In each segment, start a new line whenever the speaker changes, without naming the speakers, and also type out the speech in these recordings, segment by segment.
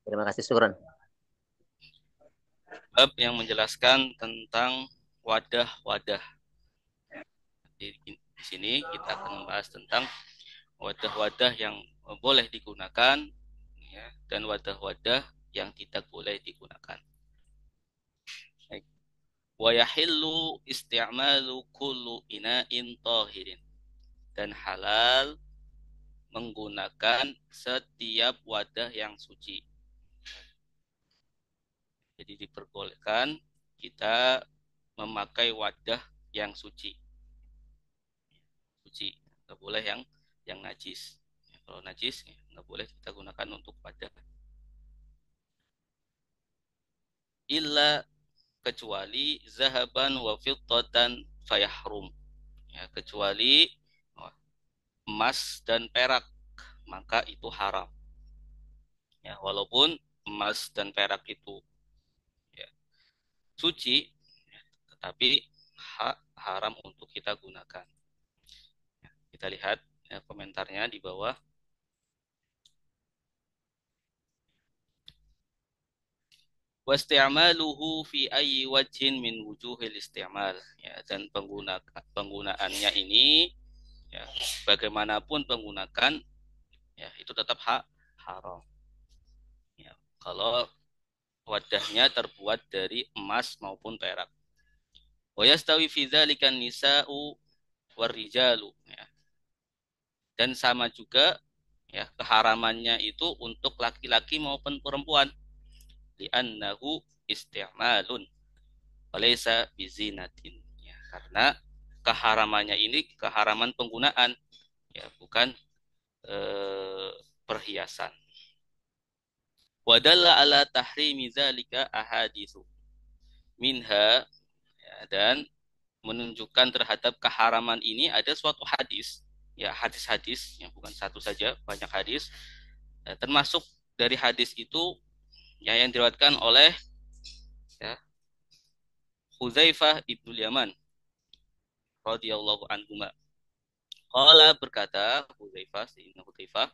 Terima kasih Suron.
Bab yang menjelaskan tentang wadah-wadah. Di sini kita akan membahas tentang wadah-wadah yang boleh digunakan, ya, dan wadah-wadah yang tidak boleh digunakan. Baik. Wa yahillu isti'malu kullu ina'in tahirin, dan halal menggunakan setiap wadah yang suci. Jadi diperbolehkan kita memakai wadah yang suci. Suci, nggak boleh yang najis. Ya, kalau najis ya, nggak boleh kita gunakan untuk wadah. Illa, kecuali zahaban wa fiddatan fayahrum. Ya, kecuali oh, emas dan perak, maka itu haram. Ya, walaupun emas dan perak itu ya, suci, ya, tetapi haram untuk kita gunakan. Ya, kita lihat ya, komentarnya di bawah. Wasti'maluhu fi ayyi wajhin min wujuhil isti'mal, ya, dan penggunaannya ini ya, bagaimanapun penggunakan ya itu tetap haram, ya, kalau wadahnya terbuat dari emas maupun perak. Wa yastawi fi dzalika nisa'u warijalu, ya, dan sama juga ya keharamannya itu untuk laki-laki maupun perempuan, li'annahu isti'malun walaysa bizinatin, ya, karena keharamannya ini keharaman penggunaan, ya, bukan perhiasan. Wadalla ala tahrimi zalika ahaditsu minha, ya, dan menunjukkan terhadap keharaman ini ada suatu hadis, ya, hadis-hadis yang bukan satu saja, banyak hadis, ya, termasuk dari hadis itu ya, yang diriwayatkan oleh ya, Hudzaifah ibnu Yaman radhiyallahu anhu. Qala, berkata Hudzaifah, sayyidina Hudzaifah,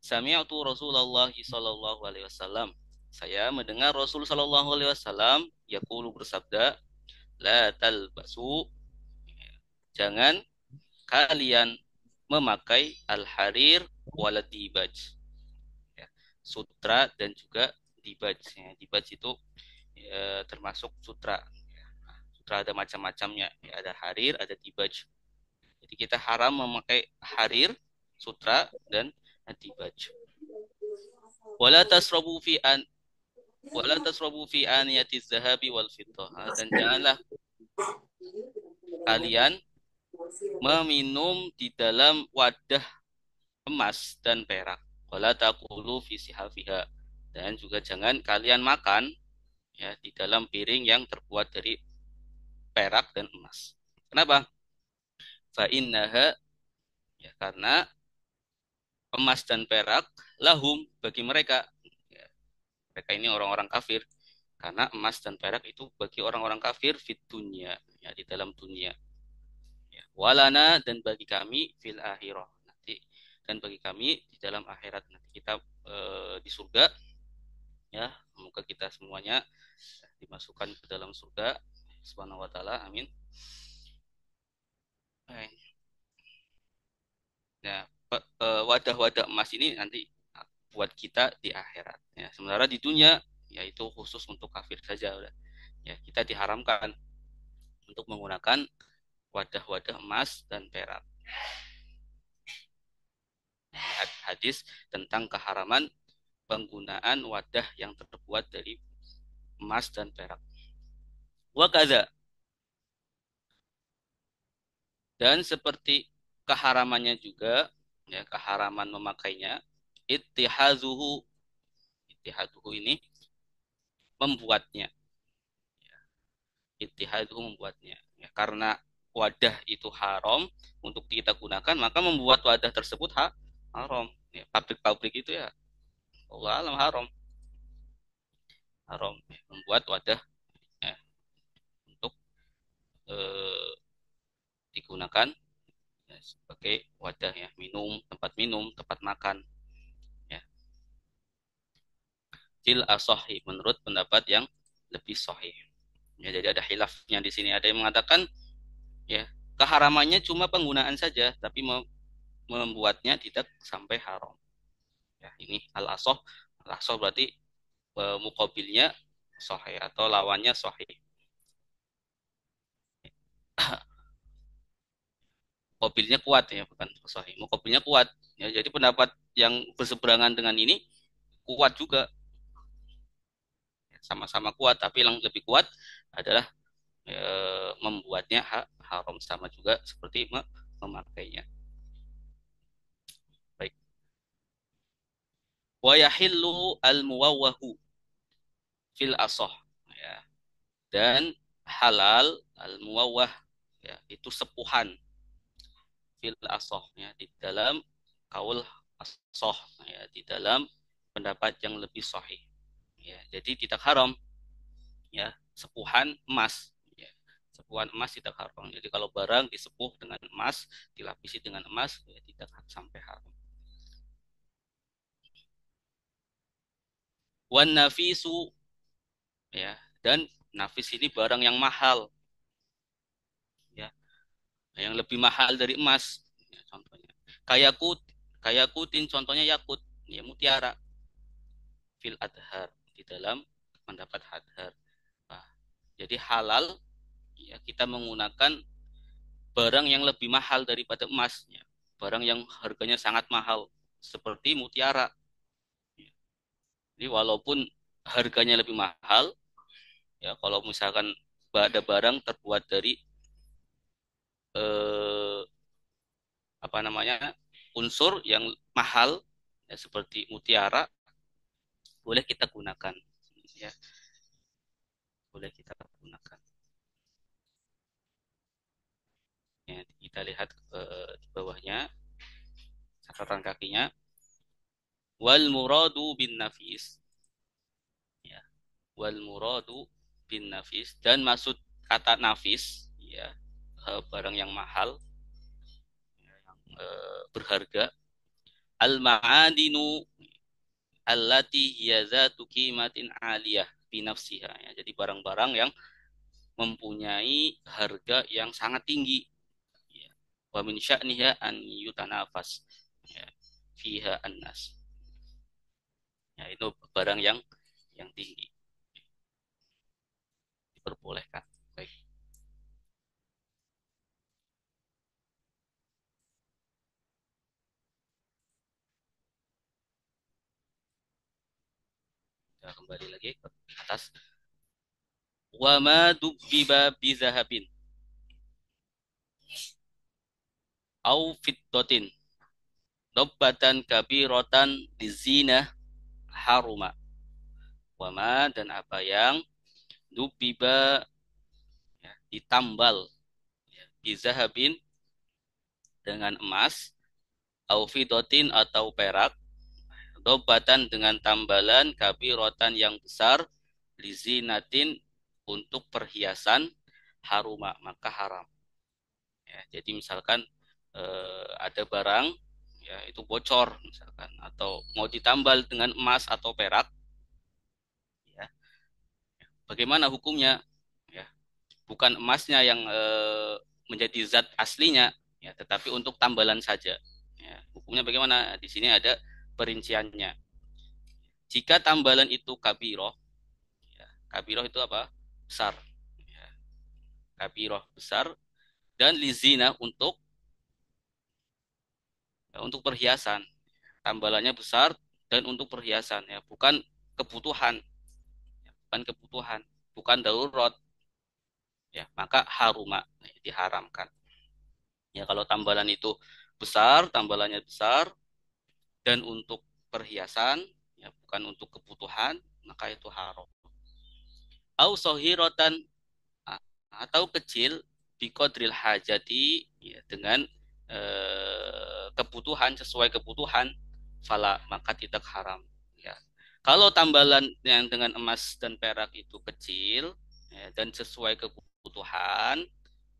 sami'tu Rasulullah sallallahu alaihi wasallam, saya mendengar Rasul sallallahu alaihi wasallam yaqulu, bersabda, la talbasu, jangan kalian memakai al-harir wala dibaj, ya, sutra dan juga dibaj, ya, dibaj itu ya, termasuk sutra, ya. Sutra ada macam-macamnya, ya, ada harir, ada dibaj. Jadi kita haram memakai harir, sutra, dan dibaj. Wala tasrabu fi an wala tasrabu fi aniyatiz zahabi wal fiddah, dan janganlah kalian meminum di dalam wadah emas dan perak. Wala taqulu fi sihafiha, dan juga jangan kalian makan ya di dalam piring yang terbuat dari perak dan emas. Kenapa? Fa innaha, ya, karena emas dan perak lahum, bagi mereka, ya, mereka ini orang-orang kafir, karena emas dan perak itu bagi orang-orang kafir fit dunya, ya, di dalam dunia, ya. Walana, dan bagi kami fil akhirah, nanti, dan bagi kami di dalam akhirat, nanti kita di surga, ya, semoga kita semuanya dimasukkan ke dalam surga subhanahu wa taala, amin. Nah, wadah-wadah emas ini nanti buat kita di akhirat, ya. Sementara di dunia yaitu khusus untuk kafir saja udah. Ya, kita diharamkan untuk menggunakan wadah-wadah emas dan perak. Hadis tentang keharaman penggunaan wadah yang terbuat dari emas dan perak. Wakaza, dan seperti keharamannya juga, ya, keharaman memakainya, ittihazuhu, ittihaduhu ini membuatnya, ittihaduhu membuatnya, ya, karena wadah itu haram untuk kita gunakan, maka membuat wadah tersebut haram, ya, pabrik-pabrik itu ya Allah alam haram, haram, ya, membuat wadah, ya, untuk eh, digunakan, ya, sebagai wadah, ya, minum, tempat makan, fil asohi, menurut pendapat yang lebih sahih. Ya, jadi ada khilafnya di sini. Ada yang mengatakan ya keharamannya cuma penggunaan saja, tapi membuatnya tidak sampai haram. Ya, ini al-asoh. Al-asoh berarti mukobilnya sahih atau lawannya sahih. Mukobilnya kuat ya, bukan sahih. Mukobilnya kuat. Ya, jadi pendapat yang berseberangan dengan ini kuat juga. Sama-sama kuat, tapi yang lebih kuat adalah membuatnya haram, sama juga seperti memakainya. Baik. Wa yahillu al-muwawwahu fil asoh. Ya. Dan halal al-muwawwah, ya, itu sepuhan fil asoh, ya, di dalam kaul asoh, ya, di dalam pendapat yang lebih sahih. Ya, jadi tidak haram ya sepuhan emas, ya. Sepuhan emas tidak haram. Jadi kalau barang disepuh dengan emas, dilapisi dengan emas, ya tidak sampai haram. Wan nafisu, ya, dan nafis ini barang yang mahal, ya, yang lebih mahal dari emas, ya, contohnya kayak kutin, contohnya yakut, ya, mutiara, fil adhar, di dalam pendapat hadhar. Nah, jadi halal ya kita menggunakan barang yang lebih mahal daripada emas, ya. Barang yang harganya sangat mahal seperti mutiara. Jadi walaupun harganya lebih mahal, ya kalau misalkan ada barang terbuat dari eh, apa namanya unsur yang mahal, ya, seperti mutiara, boleh kita gunakan, ya, boleh kita gunakan. Ya, kita lihat di bawahnya catatan kakinya, wal muradu bin nafis, ya, wal muradu bin nafis, dan maksud kata nafis, ya, barang yang mahal, ya, yang berharga, al ma'adinu allati hiya zatu qimatin aliyah bi nafsiha, ya. Jadi barang-barang yang mempunyai harga yang sangat tinggi, ya. Wa min sya'niha an yutanafas, ya, fiha annas. Ya, itu barang yang tinggi diperbolehkan. Baik, kita kembali lagi ke atas. Wa ma dubbiba bi zahabin au fiddatin dobbatan kabiratan lizina haruma. Wama, dan apa yang dubiba, ya, ditambal, ya, bizahabin dengan emas, au fidotin atau perak, dobatan dengan tambalan, kabiratan yang besar, lizinatin untuk perhiasan, haruma maka haram. Ya, jadi misalkan ada barang, ya, itu bocor misalkan, atau mau ditambal dengan emas atau perak, ya, bagaimana hukumnya? Ya, bukan emasnya yang menjadi zat aslinya, ya, tetapi untuk tambalan saja. Ya, hukumnya bagaimana? Di sini ada perinciannya. Jika tambalan itu kabiroh, ya, kabiroh itu apa? Besar. Ya, kabiroh besar, dan lizina untuk perhiasan. Tambalannya besar dan untuk perhiasan, ya, bukan kebutuhan, ya, bukan kebutuhan, bukan darurat, ya, maka haruma, ya, diharamkan. Ya, kalau tambalan itu besar, tambalannya besar dan untuk perhiasan, ya, bukan untuk kebutuhan, maka itu haram. Au sohirotan, atau kecil, biqadril hajati, ya, dengan kebutuhan, sesuai kebutuhan, fala maka tidak haram. Ya. Kalau tambalan yang dengan emas dan perak itu kecil, ya, dan sesuai kebutuhan,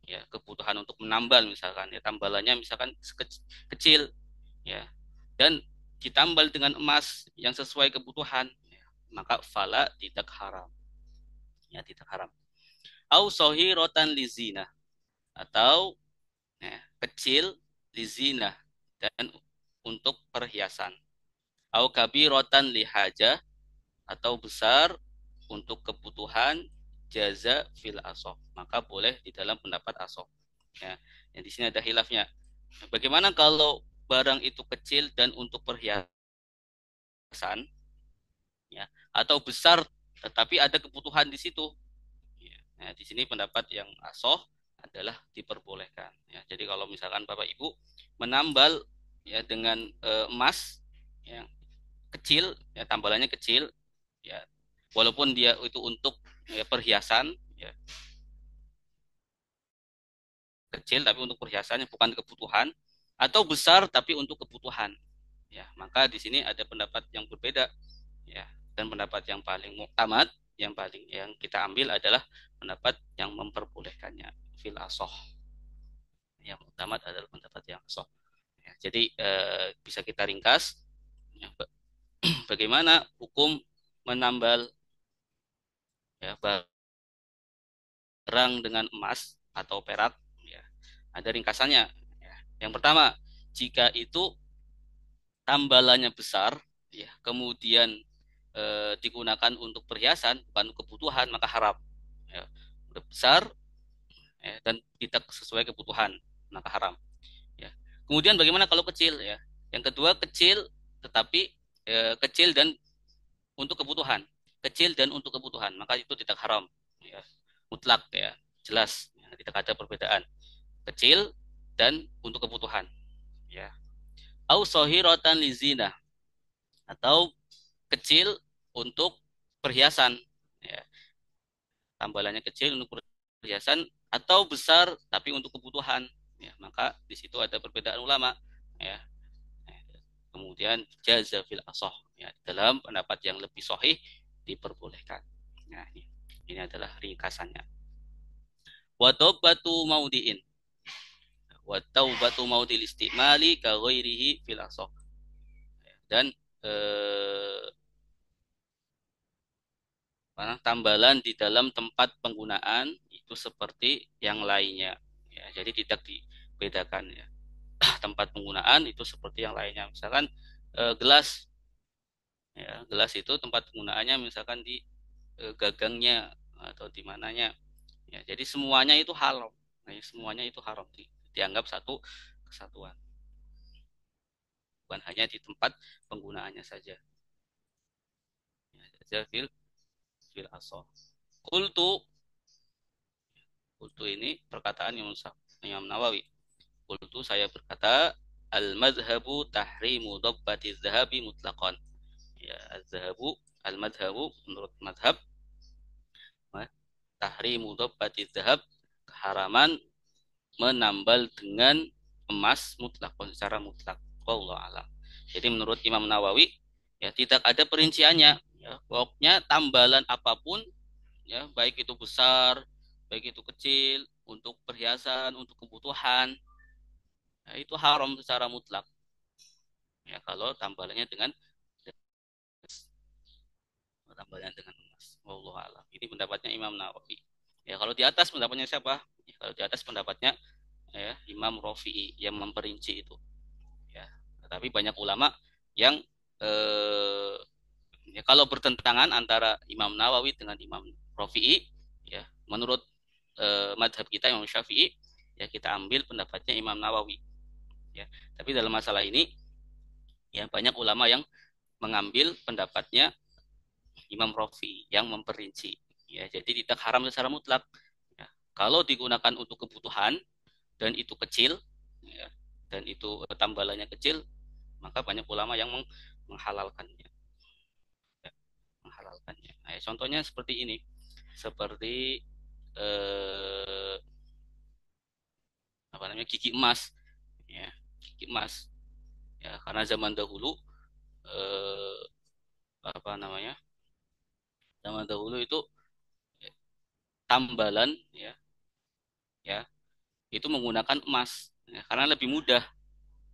ya, kebutuhan untuk menambal misalkan, ya, tambalannya misalkan kecil, ya, dan ditambal dengan emas yang sesuai kebutuhan, ya, maka fala tidak haram. Ya, tidak haram. Au sohirotan lizina, atau ya, kecil lizina dan untuk perhiasan. Au kabirotan lihaja, atau besar untuk kebutuhan, jaza fil asoh, maka boleh di dalam pendapat asoh. Ya, yang di sini ada hilafnya. Bagaimana kalau barang itu kecil dan untuk perhiasan, ya, atau besar tetapi ada kebutuhan di situ? Ya, nah, di sini pendapat yang asoh adalah diperbolehkan. Ya, jadi kalau misalkan Bapak Ibu menambal ya dengan emas yang kecil, ya tambalannya kecil, ya walaupun dia itu untuk ya, perhiasan, ya kecil tapi untuk perhiasannya bukan kebutuhan, atau besar tapi untuk kebutuhan, ya maka di sini ada pendapat yang berbeda, ya, dan pendapat yang paling muktamad, yang kita ambil adalah pendapat yang memperbolehkannya fil asoh. Yang muktamad adalah pendapat yang asoh. Ya, jadi bisa kita ringkas, ya, bagaimana hukum menambal ya, barang dengan emas atau perak, ya, ada ringkasannya, ya. Yang pertama, jika itu tambalannya besar, ya kemudian digunakan untuk perhiasan bukan kebutuhan, maka haram, ya. Udah besar, ya, dan tidak sesuai kebutuhan, maka haram, ya. Kemudian bagaimana kalau kecil, ya? Yang kedua, kecil tetapi kecil dan untuk kebutuhan, kecil dan untuk kebutuhan, maka itu tidak haram, ya. Mutlak, ya, jelas, ya, tidak ada perbedaan, kecil dan untuk kebutuhan, ya. Au sohirotan lizina, atau kecil untuk perhiasan, ya, tambalannya kecil untuk perhiasan, atau besar tapi untuk kebutuhan, ya maka di situ ada perbedaan ulama, ya. Kemudian jaza fil asoh, ya dalam pendapat yang lebih sahih diperbolehkan. Nah, ini adalah ringkasannya. Wa taubatu maudiin, wa taubatu maudil istimali ka ghairihi fil asoh. Dan eh, tambalan di dalam tempat penggunaan itu seperti yang lainnya, ya jadi tidak dibedakan, ya. Tempat penggunaan itu seperti yang lainnya, misalkan gelas, ya gelas itu tempat penggunaannya misalkan di gagangnya atau di mananya, ya jadi semuanya itu haram, nah, semuanya itu haram, dianggap satu kesatuan, bukan hanya di tempat penggunaannya saja, ya, saja fil asoh. Kultu, kultu ini perkataan Imam Nawawi. Kultu, saya berkata, al-madhabu tahrimu dhabbati zahabi mutlaqan. Ya, az-zahabu, al-madhabu menurut madhab, tahrimu dhabbati zahab, keharaman menambal dengan emas mutlaqan, secara mutlak. Wallahu alam. Jadi menurut Imam Nawawi, ya tidak ada perinciannya, ya pokoknya tambalan apapun, ya baik itu besar, baik itu kecil, untuk perhiasan, untuk kebutuhan, ya, itu haram secara mutlak, ya kalau tambalannya dengan emas. Wallahu a'lam. Ini pendapatnya Imam Nawawi. Ya kalau di atas pendapatnya siapa? Ya, kalau di atas pendapatnya ya Imam Rafi'i yang memperinci itu. Ya. Tapi banyak ulama yang eh, ya, kalau bertentangan antara Imam Nawawi dengan Imam Rafi'i, ya menurut madhab kita Imam Syafi'i, ya kita ambil pendapatnya Imam Nawawi, ya. Tapi dalam masalah ini, ya banyak ulama yang mengambil pendapatnya Imam Rafi yang memperinci, ya jadi tidak haram secara mutlak, ya. Kalau digunakan untuk kebutuhan dan itu kecil, ya, dan itu tambalannya kecil, maka banyak ulama yang menghalalkannya, ya, menghalalkannya. Nah, ya, contohnya seperti ini, seperti eh, apa namanya, gigi emas, ya gigi emas, ya karena zaman dahulu eh, apa namanya, zaman dahulu itu tambalan, ya itu menggunakan emas, ya, karena lebih mudah.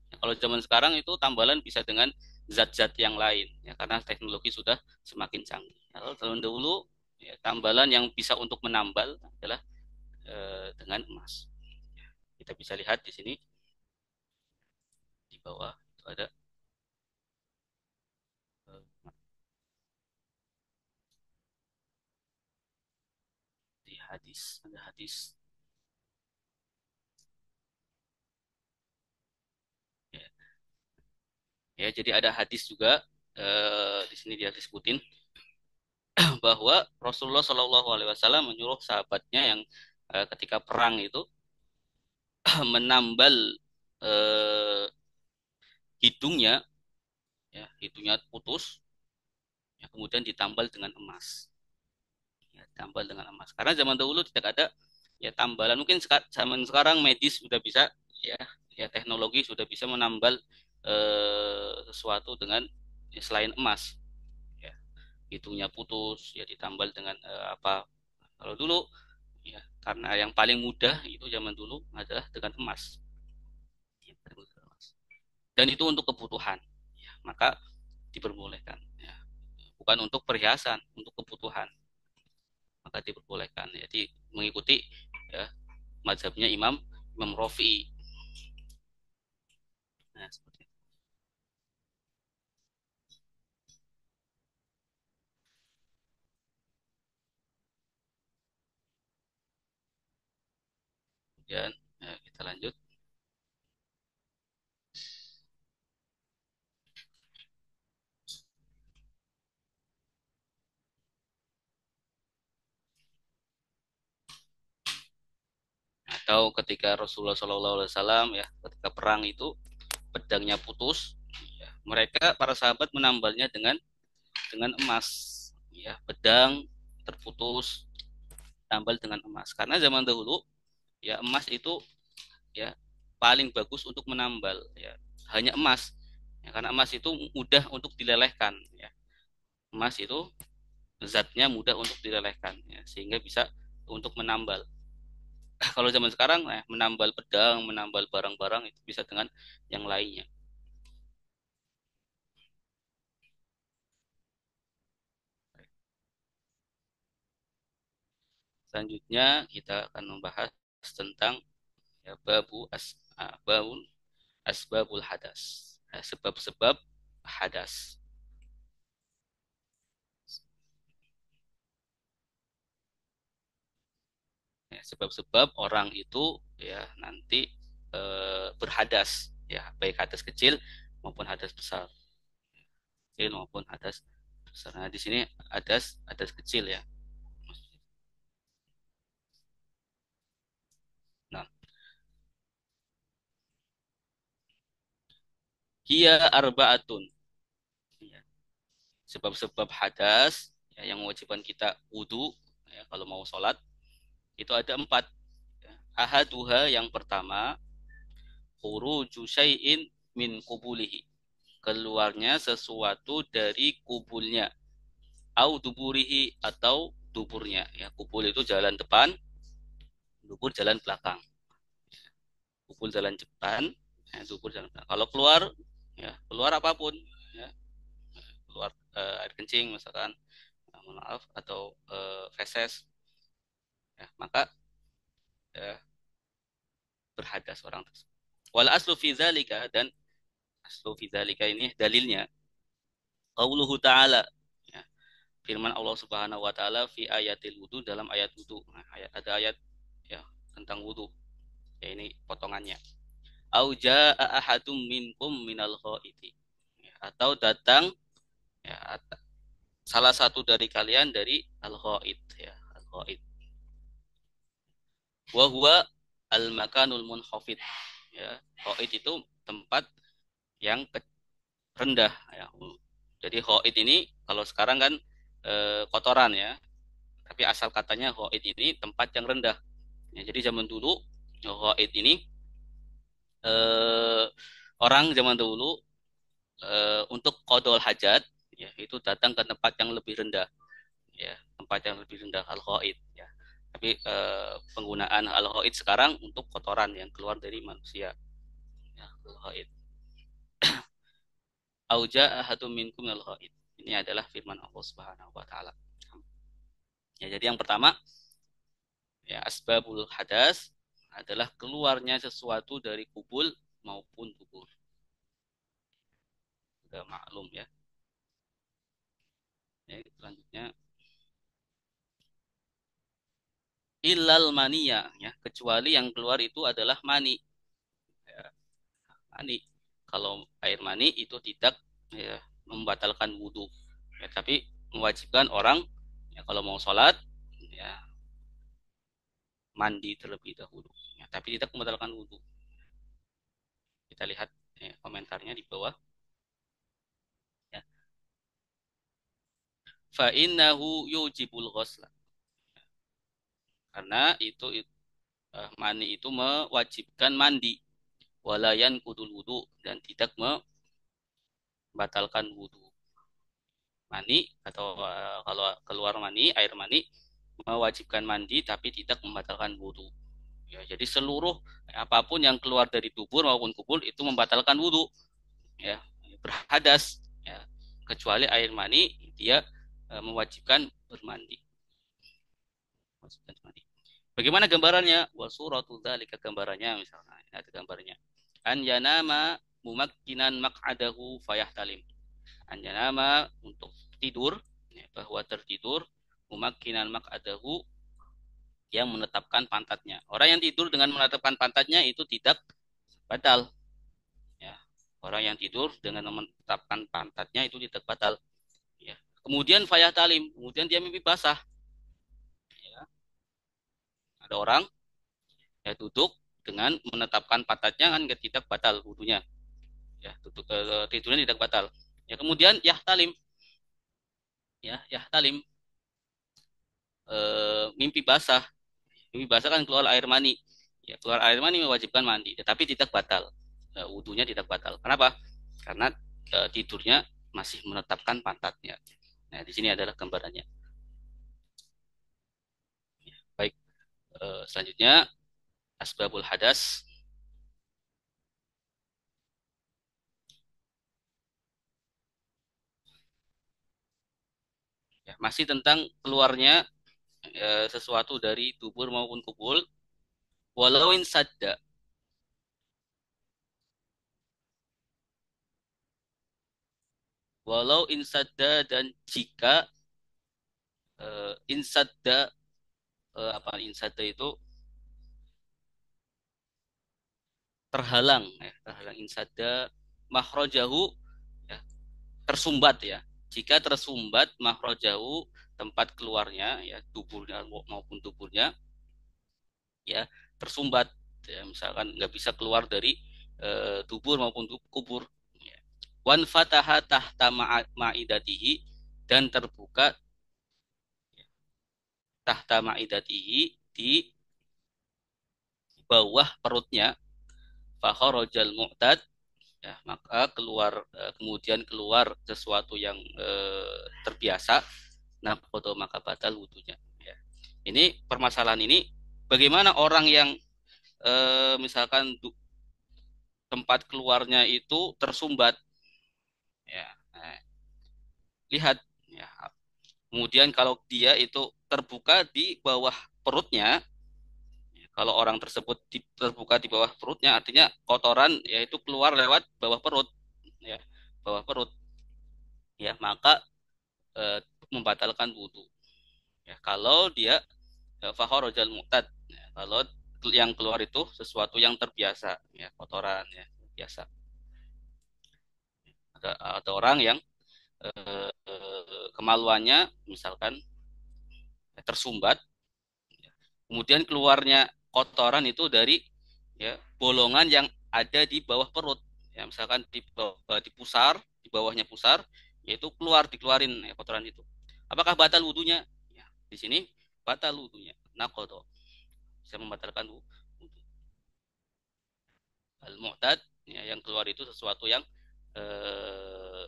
Ya, kalau zaman sekarang itu tambalan bisa dengan zat-zat yang lain ya, karena teknologi sudah semakin canggih. Kalau tahun dahulu ya, tambalan yang bisa untuk menambal adalah dengan emas. Kita bisa lihat di sini di bawah itu di hadis, ada hadis ya, ya jadi ada hadis juga di sini dia disebutin bahwa Rasulullah Shallallahu Alaihi Wasallam menyuruh sahabatnya yang ketika perang itu menambal eh, hidungnya, ya hidungnya putus, ya, kemudian ditambal dengan emas, ya, tambal dengan emas. Karena zaman dahulu tidak ada ya tambalan. Mungkin zaman sekarang medis sudah bisa, ya, ya teknologi sudah bisa menambal sesuatu dengan ya, selain emas. Ya, hidungnya putus, ya ditambal dengan apa? Kalau dulu ya karena yang paling mudah itu zaman dulu adalah dengan emas. Ya, dan itu untuk kebutuhan. Ya, maka diperbolehkan. Ya. Bukan untuk perhiasan, untuk kebutuhan. Maka diperbolehkan. Jadi mengikuti ya, mazhabnya Imam Imam Rafi'i. Nah, seperti itu. Kemudian ya, kita lanjut. Atau ketika Rasulullah SAW ya ketika perang itu pedangnya putus, ya, mereka para sahabat menambalnya dengan emas. Ya, pedang terputus tambal dengan emas. Karena zaman dahulu ya emas itu ya paling bagus untuk menambal ya hanya emas ya, karena emas itu mudah untuk dilelehkan ya, emas itu zatnya mudah untuk dilelehkan ya, sehingga bisa untuk menambal. Kalau zaman sekarang menambal pedang, menambal barang-barang itu bisa dengan yang lainnya. Selanjutnya kita akan membahas tentang ya, babul asbabul hadas. Ya, sebab-sebab hadas. Ya, sebab-sebab orang itu ya nanti berhadas ya, baik hadas kecil maupun hadas besar, kecil maupun hadas besar. Nah, di sini hadas hadas kecil ya. Nah, hiya arbaatun. Ya, sebab-sebab hadas ya, yang mewajibkan kita wudhu ya, kalau mau sholat itu ada empat. Ya. Ahaduha yang pertama, khuruju syai'in min kubulihi, keluarnya sesuatu dari kubulnya, au duburihi atau duburnya. Ya, kubul itu jalan depan, dubur jalan belakang. Kubul jalan depan, ya, dubur jalan belakang. Kalau keluar, ya keluar apapun, ya, keluar air kencing misalkan, mohon maaf, atau feses, ya, maka ya, berhadas orang tersebut. Wal aslu fi zalika, dan aslu fi zalika ini dalilnya qauluhu ta'ala, ya, firman Allah Subhanahu wa taala fi ayatil wudu, dalam ayat wudu. Nah, ada ayat ya tentang wudu. Ya ini potongannya. Au jaa ahadum minkum minal ghaiti. Ya, atau datang ya salah satu dari kalian dari al-ghaid ya, al-ghaid. Wa huwa al-makanul munkhafid. Ya, ghaid itu tempat yang rendah ya. Jadi ghaid ini kalau sekarang kan kotoran ya, tapi asal katanya ghaid ini tempat yang rendah. Ya, jadi zaman dulu ghaid ini eh, orang zaman dulu untuk qadol hajat ya itu datang ke tempat yang lebih rendah, ya tempat yang lebih rendah al ghaid ya, tapi penggunaan al ghaid sekarang untuk kotoran yang keluar dari manusia ya, al ghaid. au jaa ahadum minkum minal ghaid. Ini adalah firman Allah Subhanahu wa taala. Ya, jadi yang pertama ya asbabul hadas adalah keluarnya sesuatu dari kubul maupun dubur. Sudah maklum ya. Ya, selanjutnya ilal mania ya, kecuali yang keluar itu adalah mani. Ya, mani. Kalau air mani itu tidak ya, membatalkan wudhu. Ya, tapi mewajibkan orang ya, kalau mau sholat ya mandi terlebih dahulu. Ya, tapi tidak membatalkan wudhu. Kita lihat ya, komentarnya di bawah. Ya. Fa innahu yujibul ghusla. Karena itu mani itu mewajibkan mandi. Walayan kudul wudhu dan tidak membatalkan wudhu. Mani atau kalau keluar mani, air mani mewajibkan mandi tapi tidak membatalkan wudhu. Ya, jadi seluruh apapun yang keluar dari dubur maupun kubur itu membatalkan wudhu, ya, berhadas, ya, kecuali air mani dia mewajibkan bermandi. Mewajibkan mandi. Bagaimana gambarannya? Wa suratu dzalika gambarannya misalnya ada gambarnya. An yanama mumakkinan maq'adahu fayahtalim. Anjanama untuk tidur ya, bahwa tertidur mumakkinan maq'adahu yang menetapkan pantatnya. Orang yang tidur dengan menetapkan pantatnya itu tidak batal ya. Orang yang tidur dengan menetapkan pantatnya itu tidak batal ya. Kemudian fayah talim, kemudian dia mimpi basah ya. Ada orang ya duduk dengan menetapkan pantatnya kan tidak batal wudunya ya, duduk tidurnya tidak batal ya. Kemudian yahtalim ya, yahtalim mimpi basah. Mimpi basah kan keluar air mani. Ya, keluar air mani mewajibkan mandi, tetapi tidak batal. Wudhunya tidak batal. Kenapa? Karena tidurnya masih menetapkan pantatnya. Nah, di sini adalah gambarannya. Ya, baik, selanjutnya asbabul hadas. Ya, masih tentang keluarnya sesuatu dari dubur maupun kubul. Walau sadda. Walau insadda dan jika insadda apa insadda itu terhalang ya, terhalang insada mahrojahu ya, tersumbat ya. Jika tersumbat mahrojahu tempat keluarnya ya tuburnya maupun tuburnya ya tersumbat ya, misalkan nggak bisa keluar dari tubur maupun kubur ya. Wan fataha tahta ma'idatihi dan terbuka ya, tahta ma'idatihi di bawah perutnya fakharajal mu'tad ya, maka kemudian keluar sesuatu yang terbiasa nah foto maka batal wudhunya ya. Ini permasalahan ini bagaimana orang yang misalkan tempat keluarnya itu tersumbat ya, nah, lihat ya, kemudian kalau dia itu terbuka di bawah perutnya ya, kalau orang tersebut terbuka di bawah perutnya artinya kotoran yaitu keluar lewat bawah perut ya, bawah perut ya, maka eh, membatalkan wudhu ya kalau dia fakhorojal mu'tad ya, kalau yang keluar itu sesuatu yang terbiasa ya, kotoran ya biasa. Ada orang yang kemaluannya misalkan tersumbat kemudian keluarnya kotoran itu dari ya bolongan yang ada di bawah perut ya, misalkan di pusar, di bawahnya pusar yaitu dikeluarin ya, kotoran itu, apakah batal wudhunya ya, di sini batal wudhunya nakodo bisa membatalkan wudhu. Al-mu'tad ya, yang keluar itu sesuatu yang eh,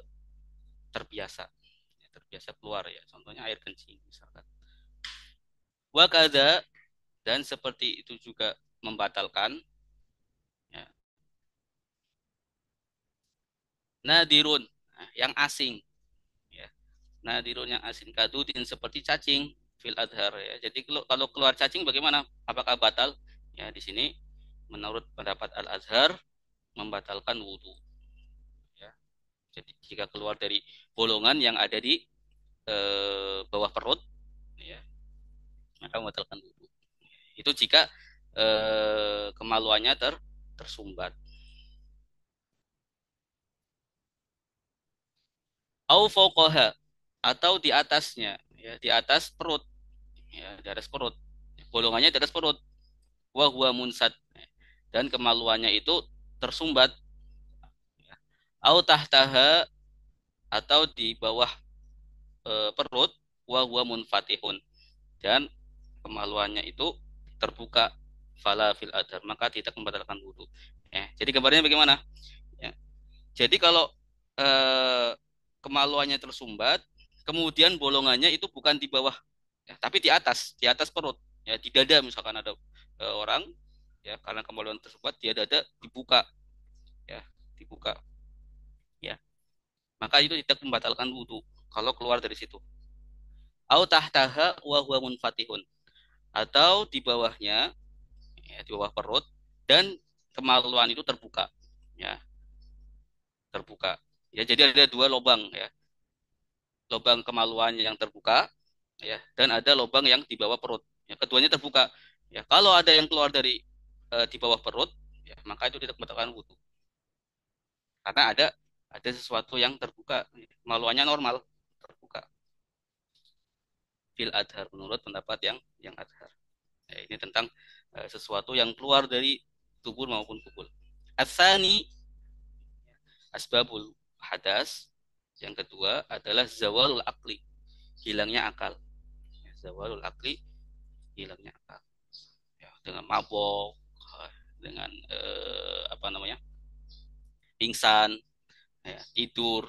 terbiasa ya, terbiasa keluar ya, contohnya air kencing misalkan. Wakada dan seperti itu juga membatalkan ya, nadirun. Nah, yang asing ya. Nah, dirun yang asing kadudin seperti cacing fil adhar ya. Jadi kalau keluar cacing bagaimana? Apakah batal? Ya, di sini menurut pendapat Al-Azhar membatalkan wudhu ya. Jadi jika keluar dari bolongan yang ada di bawah perut ya, maka membatalkan wudhu. Itu jika kemaluannya tersumbat. Au fauqaha atau di atasnya ya, di atas perut ya, di atas perut. Bolongannya di atas perut. Wa huwa munsat dan kemaluannya itu tersumbat ya. Au tahtaha atau di bawah perut wa huwa munfatihun dan kemaluannya itu terbuka fala fil adhar maka tidak membatalkan wudhu ya. Jadi gambarnya bagaimana ya. Jadi kalau eh, kemaluannya tersumbat kemudian bolongannya itu bukan di bawah ya, tapi di atas perut ya, di dada misalkan ada orang ya karena kemaluan tersumbat dia dada dibuka ya, dibuka ya, maka itu tidak membatalkan wudhu kalau keluar dari situ. Au tahtaha wa huwa munfatihun atau di bawahnya ya, di bawah perut dan kemaluan itu terbuka ya, terbuka ya. Jadi ada dua lubang ya, lubang kemaluan yang terbuka ya dan ada lubang yang di bawah perut ya, keduanya terbuka ya. Kalau ada yang keluar dari di bawah perut ya, maka itu tidak membatalkan wudhu karena ada sesuatu yang terbuka, kemaluannya normal terbuka fil adhar menurut pendapat yang adhar ya. Ini tentang sesuatu yang keluar dari tubuh maupun kubul. Asani asbabul hadas. Yang kedua adalah zawalul akli, hilangnya akal. Ya, zawalul akli, hilangnya akal. Ya, dengan mabok, dengan apa namanya, pingsan, ya, tidur,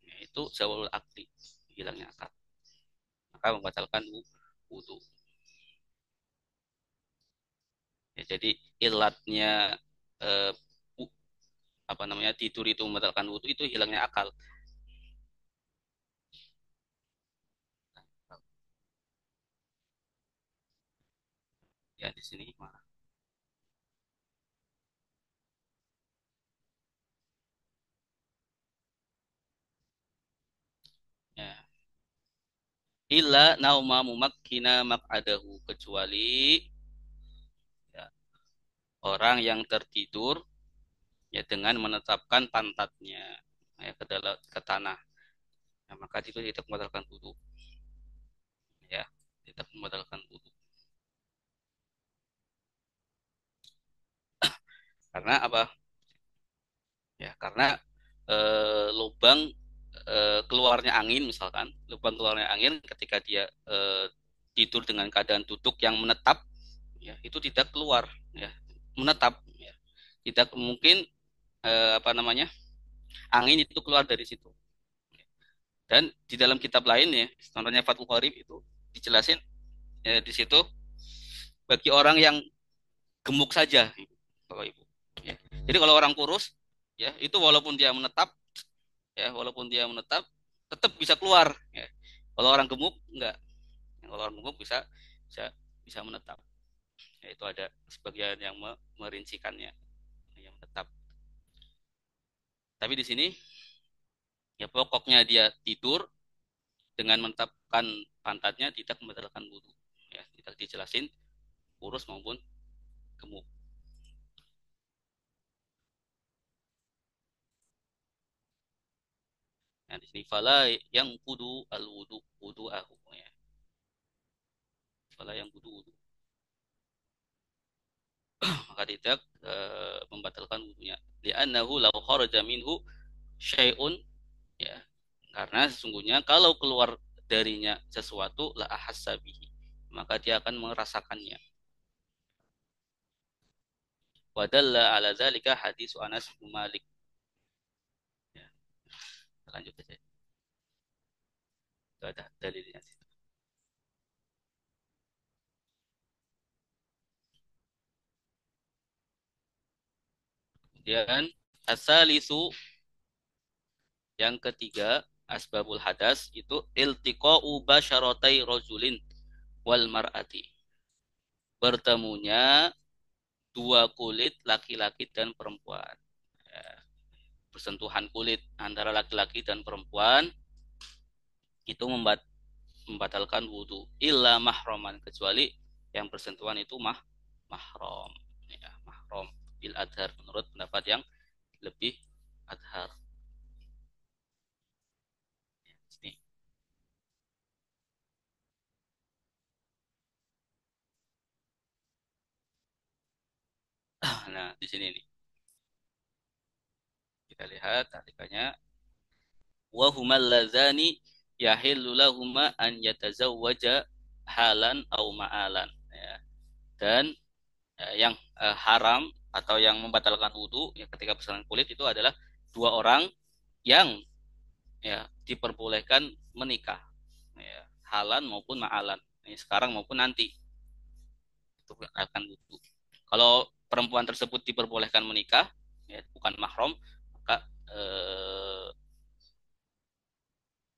ya, itu zawalul akli, hilangnya akal. Maka membatalkan wudhu. Ya, jadi ilatnya eh, apa namanya tidur itu membatalkan wudhu itu hilangnya akal. Ya di sini mana? Ya. Illa nauma mumakkina mak'adahu kecuali ya, orang yang tertidur ya dengan menetapkan pantatnya ya, ke dalam ke tanah. Ya, maka itu tidak membatalkan wudhu ya, tidak membatalkan wudhu. Karena apa? Ya karena lubang keluarnya angin misalkan, lubang keluarnya angin ketika dia tidur dengan keadaan duduk yang menetap ya itu tidak keluar ya, menetap ya. Tidak mungkin apa namanya angin itu keluar dari situ. Dan di dalam kitab lain ya, contohnya Fathul Qorib itu dijelasin ya, di situ bagi orang yang gemuk saja, Bapak Ibu. Ya. Jadi kalau orang kurus, ya itu walaupun dia menetap, ya walaupun dia menetap, tetap bisa keluar. Ya. Kalau orang gemuk enggak. Kalau orang gemuk bisa bisa menetap. Ya, itu ada sebagian yang merincikannya yang menetap. Tapi di sini ya pokoknya dia tidur dengan menetapkan pantatnya tidak membatalkan wudhu. Ya, tidak dijelasin kurus maupun gemuk. Nah, di sini fala yang kudu al wudu wudu aku ya. Fala yang kudu wudu. Maka tidak membatalkan wudunya. Li'annahu law kharaja minhu syai'un ya. Karena sesungguhnya kalau keluar darinya sesuatu la ahassa bihi, maka dia akan merasakannya. Wadalla ala zalika hadis Anas bin Malik. Ya, lanjut saja. Itu ada dalilnya. Kemudian asalisu Yang ketiga, asbabul hadas itu iltiqa'u basyaratai rajulin wal mar'ati. Bertemunya dua kulit laki-laki dan perempuan. Ya, bersentuhan kulit antara laki-laki dan perempuan itu membatalkan wudhu. Illa mahroman, kecuali yang bersentuhan itu mahrom. Ya, mahrom bil adhar menurut pendapat yang lebih adhar. Ini. Nah, di sini nih. Kita lihat artikelnya. Wa humal ladzani yahillu lahuma an yatazawwaja halan au ma'alan. Ya. Dan yang haram atau yang membatalkan wudhu ya, ketika persoalan kulit itu adalah dua orang yang ya diperbolehkan menikah, ya, halan maupun ma'alan, ini sekarang maupun nanti itu akan wudhu. Kalau perempuan tersebut diperbolehkan menikah, ya, bukan mahram, maka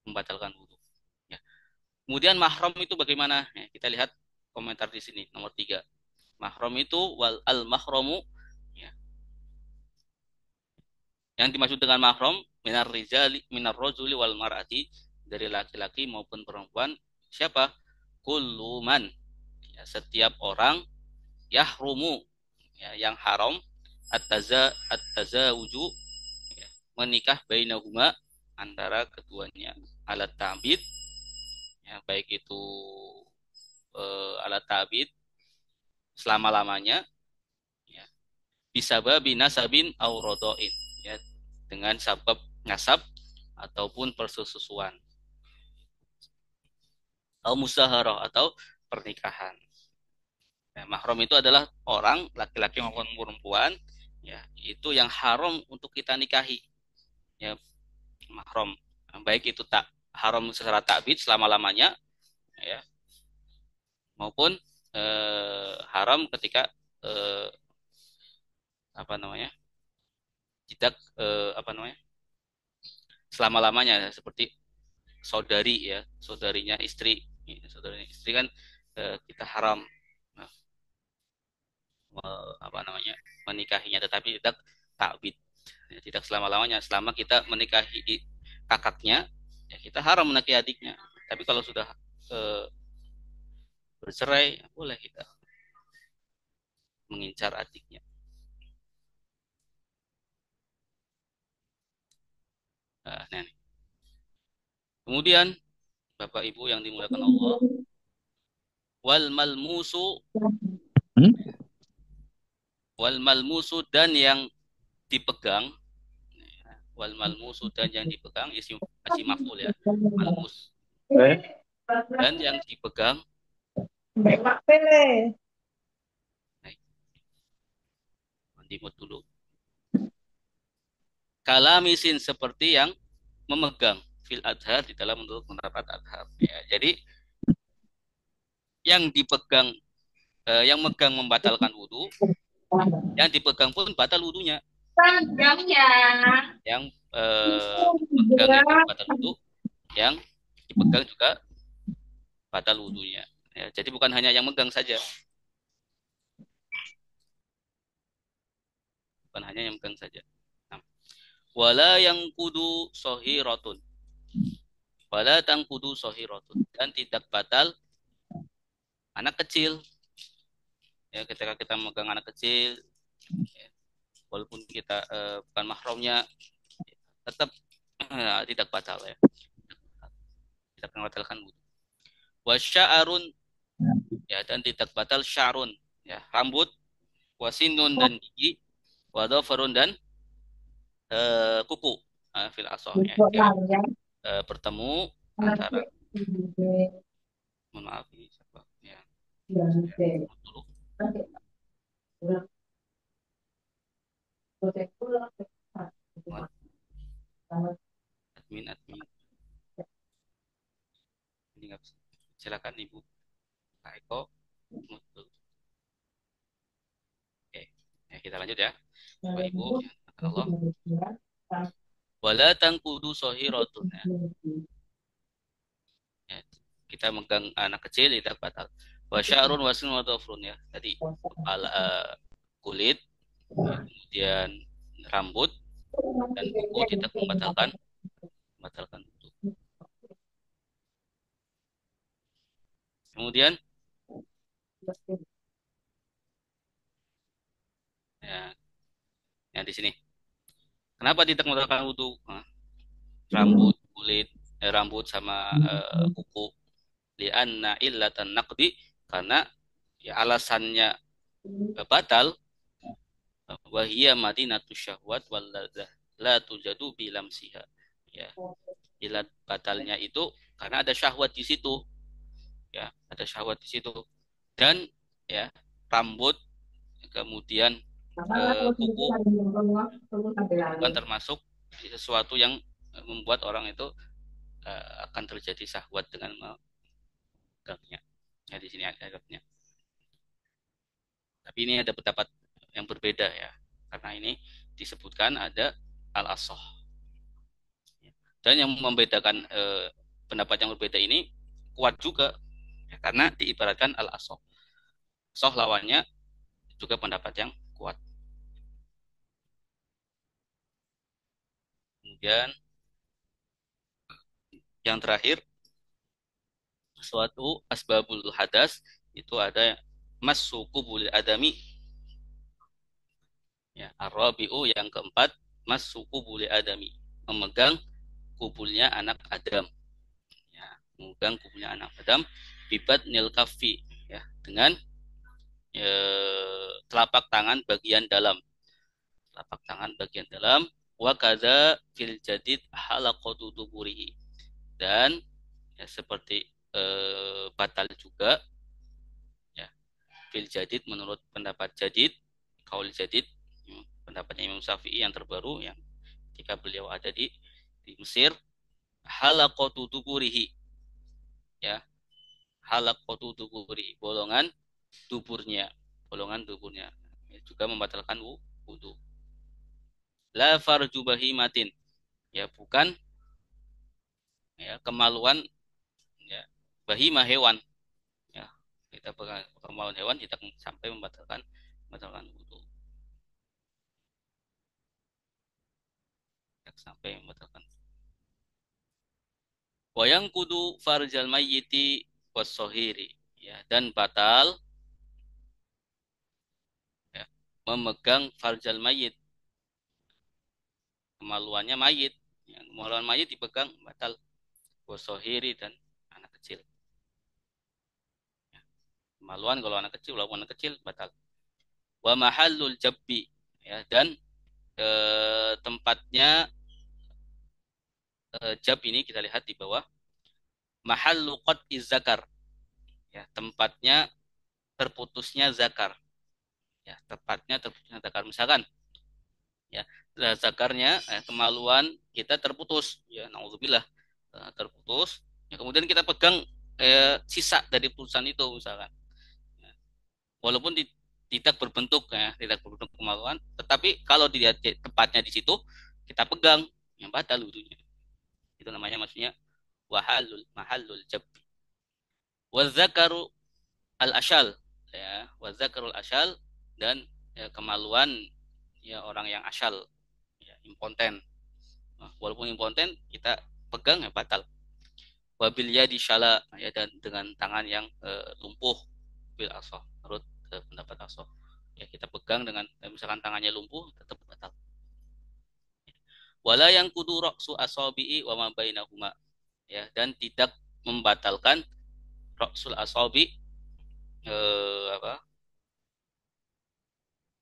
membatalkan wudhu. Ya. Kemudian mahram itu bagaimana? Ya, kita lihat komentar di sini nomor 3. Mahram itu wal al mahramu, ya, yang dimaksud dengan mahram minar rijali minar rajuli wal mar'ati, dari laki-laki maupun perempuan. Siapa? Kulluman, ya, setiap orang, yahrumu, ya, yang haram, at-tazawuju, ya, menikah bainahuma, antara keduanya, alat ta'bid, ya, baik itu alat ta'bid selama-lamanya, ya, bisababi nasabin au rodoin, ya, dengan sabab nasab ataupun persusuan, atau musaharah atau pernikahan. Ya, mahram itu adalah orang laki-laki maupun perempuan, ya, itu yang haram untuk kita nikahi, ya, mahram. Baik itu tak haram secara takbid selama-lamanya, ya, maupun haram ketika eh, apa namanya? Tidak apa namanya? Selama-lamanya, seperti saudari, ya, saudarinya istri. Ya, saudarinya istri kan kita haram apa namanya, menikahinya, tetapi tidak takbid, ya, tidak selama lamanya. Selama kita menikahi kakaknya, ya kita haram menikahi adiknya. Tapi kalau sudah e, bercerai, ya boleh kita mengincar adiknya. Nah, nih. Kemudian Bapak Ibu yang dimuliakan Allah, wal malmusu, wal malmusu, dan yang dipegang, wal malmusu, dan yang dipegang, isim isim maf'ul, ya, malmus, dan yang dipegang. Nah, dimut dulu. Kalamisin, seperti yang memegang, fil adhar, di dalam menurut pendapat adhar. Ya, jadi yang dipegang, yang megang membatalkan wudhu, yang dipegang pun batal wudhunya. Yang megang itu batal wudhu, yang dipegang juga batal wudhunya. Ya, jadi bukan hanya yang megang saja, bukan hanya yang megang saja. Nah, wala yang kudu sohiratun, wala tang kudu sohiratun, dan tidak batal anak kecil. Ya, ketika kita megang anak kecil, ya, walaupun kita bukan mahramnya, tetap tidak batal, ya, tidak membatalkan wudhu. Wasya'arun, ya, dan tidak batal sya'run, ya, rambut, wasinun, dan gigi, wadhafarun, dan kuku, fil asoh, ya, yang bertemu antara, mohon maaf ini siapa ya, saya dulu, admin admin ini nggak bisa. Silakan Ibu Kak Eko. Oke, ya, kita lanjut ya, Bapak Ibu ya, Allah. Wala tangkudu sohiratun. Ya, kita megang anak kecil tidak batal. Wa sya'run wasin wa dhafrun ya. Tadi kepala kulit, ya, kemudian rambut dan kuku tidak membatalkan wudu. Kemudian ya, ya di sini. Kenapa tidak membatalkan wudu? Nah, rambut, kulit, rambut sama kuku. Lianna illatan naqdi karena ya alasannya batal wahia madinatu syahwat wal ladzah la tujadu bilamsiha. Ya, ilat batalnya itu karena ada syahwat di situ, ya, ada syahwat di situ. Dan ya, rambut kemudian kuku bukan termasuk sesuatu yang membuat orang itu akan terjadi syahwat dengan megangnya. Ya, di sini ada ayatnya. Tapi ini ada pendapat yang berbeda ya. Karena ini disebutkan ada al-asoh. Dan yang membedakan pendapat yang berbeda ini kuat juga ya, karena diibaratkan al-asoh. Soh lawannya juga pendapat yang kuat. Kemudian yang terakhir suatu asbabul hadas itu ada massu kubul adami ya arabiu yang keempat massu kubul adami memegang kubulnya anak Adam ya memegang kubulnya anak Adam bibat nil kafi ya dengan telapak tangan bagian dalam wa kadza fil jadid halaqatu duburihi dan ya, seperti batal juga ya fil jadid menurut pendapat jadid kaul jadid pendapatnya Imam Syafi'i yang terbaru yang ketika beliau ada di Mesir halaqatu duburihi ya halaqatu duburihi bolongan duburnya ya, juga membatalkan wudu la farju bahimatin ya bukan ya kemaluan ya bahimah hewan ya kita kemaluan hewan tidak sampai membatalkan wudu tidak sampai membatalkan wayang kudu farjal mayyiti wasohiri ya dan batal ya, memegang farjal mayyit kemaluannya mayit ya, kemaluan mayit dipegang batal wasohiri dan anak kecil ya, kemaluan kalau anak kecil walaupun anak kecil batal wa mahallul jabbi ya dan tempatnya jab ini kita lihat di bawah mahallu qat'iz zakar ya tempatnya terputusnya zakar ya tepatnya terputusnya zakar misalkan ya zakarnya kemaluan kita terputus ya naudzubillah terputus ya, kemudian kita pegang sisa dari putusan itu misalkan ya, walaupun tidak berbentuk ya tidak berbentuk kemaluan tetapi kalau dilihat tepatnya di situ kita pegang yang batal wudunya itu namanya maksudnya mahallul jabbi wazakaru al ashal ya wazakarul ashal dan ya, kemaluan ya orang yang asal ya, impoten nah, walaupun impoten kita pegang ya batal wabil yadi syala ya dan dengan tangan yang lumpuh bil asoh menurut pendapat asoh ya kita pegang dengan misalkan tangannya lumpuh tetap batal wala yang kudu roksu asobi'i wa ma bainahuma ya dan tidak membatalkan roksul asobi apa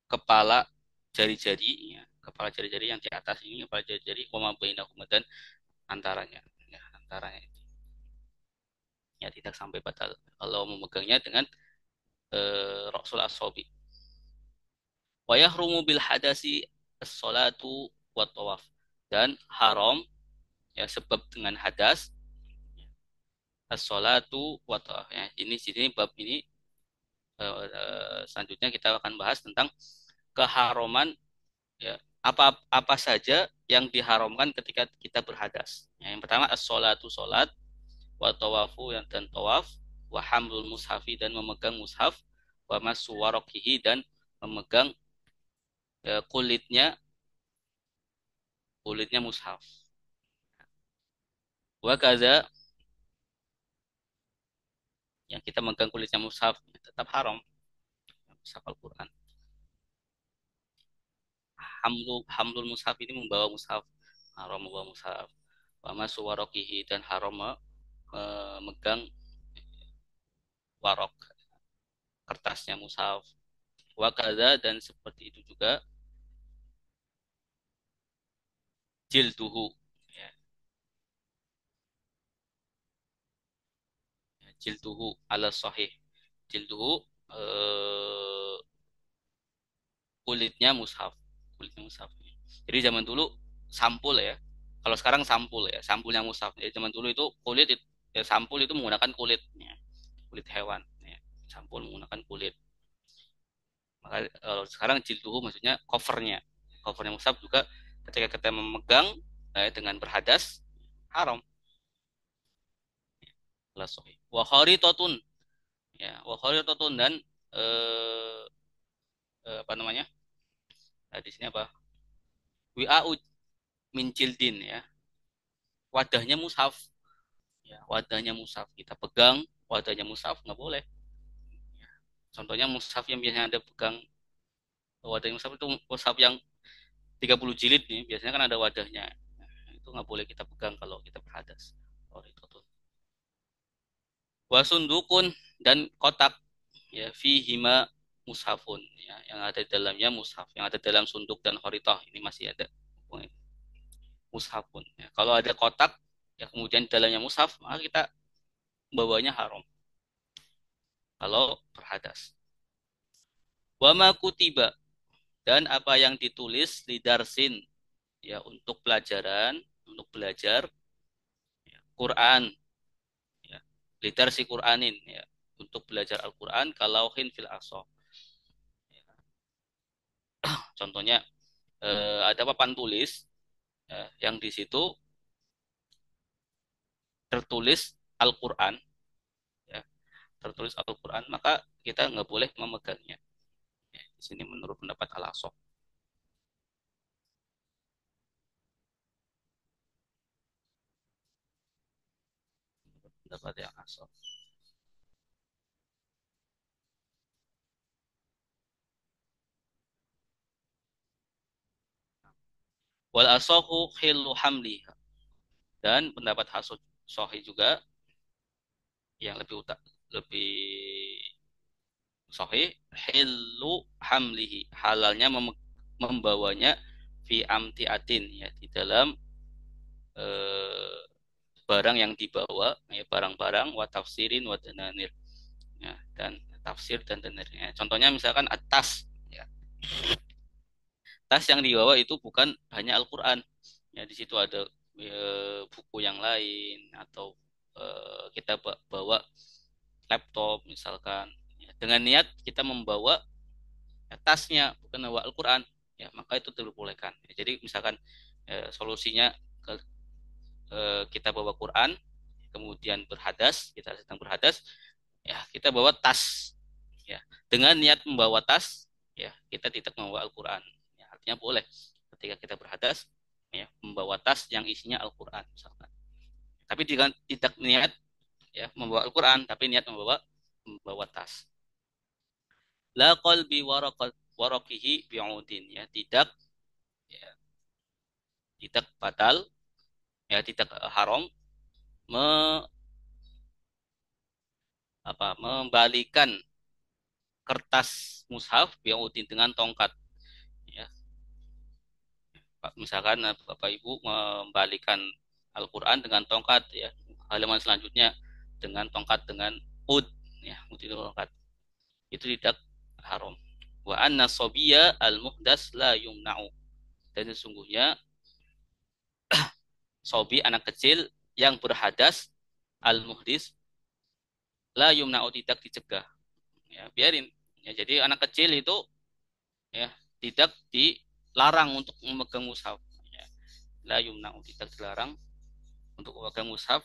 kepala jari-jari ya, kepala jari-jari yang di atas ini kepala jari-jari wa ma bainahuma dan antaranya ya antaranya ya tidak sampai batal kalau memegangnya dengan roksul asobi wa yahrumu bil hadasi as-salatu wa tawaf dan haram ya sebab dengan hadas as-salatu wa tawaf ya ini sini bab ini selanjutnya kita akan bahas tentang keharaman ya apa apa saja yang diharamkan ketika kita berhadas. Ya, yang pertama as-sholatu salat, wa tawafu dan tawaf, wa hamlul mushafi dan memegang mushaf, wa masu warokihi dan memegang kulitnya mushaf. Wa kaza yang kita megang kulitnya mushaf tetap haram, mushaf Al-Quran. Hamlul mushaf ini membawa mushaf, haram membawa mushaf. Wa masu warokihi dan haram memegang warok, kertasnya mushaf. Wakada dan seperti itu juga jilduhu, ya, jilduhu ala sahih, jilduhu eh, kulitnya mushaf, kulitnya mushaf. Jadi zaman dulu sampul ya, kalau sekarang sampul ya, sampulnya mushaf. Jadi zaman dulu itu sampul itu menggunakan kulitnya, kulit hewan ya. Sampul menggunakan kulit. Maka kalau sekarang jilduhu maksudnya covernya mushaf juga ketika kita memegang dengan berhadas haram. Ala sahih. Wa kharitatun, ya, wa kharitatun dan eh, apa namanya, di sini apa, wi'a'u min jildin, ya, wadahnya mushaf, ya, wadahnya mushaf kita pegang, wadahnya mushaf nggak boleh, ya. Contohnya mushaf yang biasanya ada pegang, wadahnya mushaf itu mushaf yang 30 jilid nih biasanya kan ada wadahnya. Nah, itu nggak boleh kita pegang kalau kita berhadas. Oh, itu tuh. Wasundukun dan kotak, ya, fihima mushafun, ya, yang ada di dalamnya mushaf, yang ada dalam sunduk dan khoritah ini masih ada mushafun, ya. Kalau ada kotak ya kemudian di dalamnya mushaf, maka kita bawanya haram kalau berhadas. Wama kutiba dan apa yang ditulis lidarsin, ya, untuk pelajaran, untuk belajar, ya, Quran, ya, lidarsi Quranin, ya, untuk belajar Al-Quran kalau fil aso, ya. Contohnya ada papan tulis, ya, yang di situ tertulis Al-Quran, ya, tertulis Al-Quran, maka kita nggak boleh memegangnya. Ya, di sini menurut pendapat Al-Asok, pendapat yang Asok. Wal asohu khilu hamli dan pendapat Hasan Sohi juga yang lebih Sohi, hilu hamlihi, halalnya membawanya fi amtiatin, ya, di dalam eh, barang yang dibawa, ya, barang-barang wa tafsirin wa dananir, ya, dan tafsir dan dananirnya. Contohnya misalkan atas, ya, tas yang dibawa itu bukan hanya Al-Quran, ya, di situ ada buku yang lain, atau kita bawa laptop misalkan, ya, dengan niat kita membawa, ya, tasnya bukan bawa Al-Quran, ya, maka itu diperbolehkan, ya. Jadi misalkan solusinya kita bawa Quran kemudian berhadas, kita sedang berhadas, ya, kita bawa tas, ya, dengan niat membawa tas, ya, kita tidak membawa Al-Quran, ya, artinya boleh ketika kita berhadas, ya, membawa tas yang isinya Al-Quran misalkan, tapi tidak niat, ya, membawa Al-Quran tapi niat membawa tas. La qalbi warakihi bi'udin, ya, tidak, ya, tidak batal, ya, tidak haram me, membalikan kertas mushaf bi'udin dengan tongkat, ya. Misalkan Bapak Ibu membalikan Al-Quran dengan tongkat, ya, halaman selanjutnya dengan tongkat dengan ud, ya, ud itu tongkat, itu tidak haram. Wa anna sobiya al muhdas la yumna'u, dan sesungguhnya sobi anak kecil yang berhadas al muhdis la yumna'u tidak dicegah, ya, biarin, ya, jadi anak kecil itu, ya, tidak di larang untuk memegang mushaf. Ya. La yumna'u, tidak dilarang untuk memegang mushaf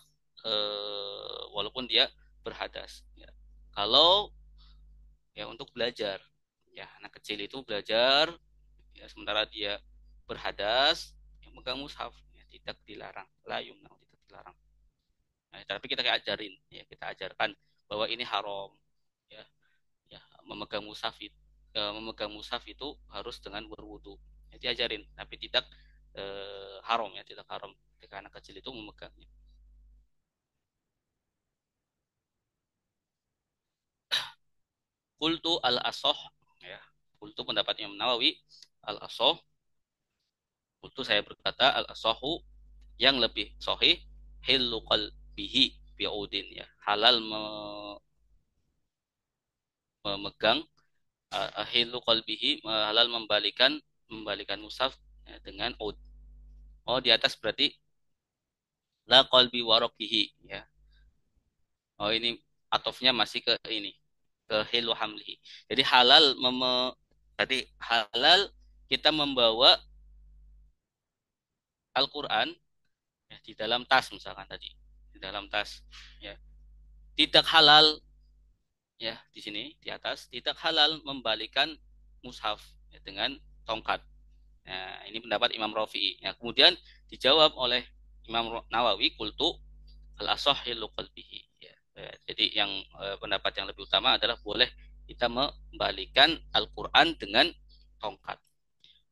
walaupun dia berhadas. Ya. Kalau ya untuk belajar, ya anak kecil itu belajar, ya sementara dia berhadas, yang megang mushaf, ya tidak dilarang. La yumna'u, tidak dilarang. Nah, tapi kita ajarin, ya kita ajarkan bahwa ini haram, ya, ya memegang mushaf itu, memegang mushaf itu harus dengan berwudu. Ya, diajarin, tapi tidak haram, ya tidak haram ketika anak kecil itu memegangnya. Kultu al asoh, ya kultu pendapat Imam Nawawi al asoh. Kultu saya berkata al asohu yang lebih sahih hillu qalbihi bi'udin, ya halal memegang hilu qalbihi, halal membalikan mushaf, ya, dengan ud. Oh, di atas berarti la qalbi warokihi, ya. Oh, ini atofnya masih ke ini, ke hilu hamlihi. Jadi halal tadi halal kita membawa Al-Qur'an, ya, di dalam tas misalkan tadi. Di dalam tas, ya. Tidak halal, ya, di sini di atas tidak halal membalikan mushaf, ya, dengan tongkat. Nah, ini pendapat Imam Rafi'i. Ya, kemudian dijawab oleh Imam Nawawi, kultu al-asahhilu qalbihi. Ya, ya, jadi yang pendapat yang lebih utama adalah boleh kita membalikan Al-Qur'an dengan tongkat.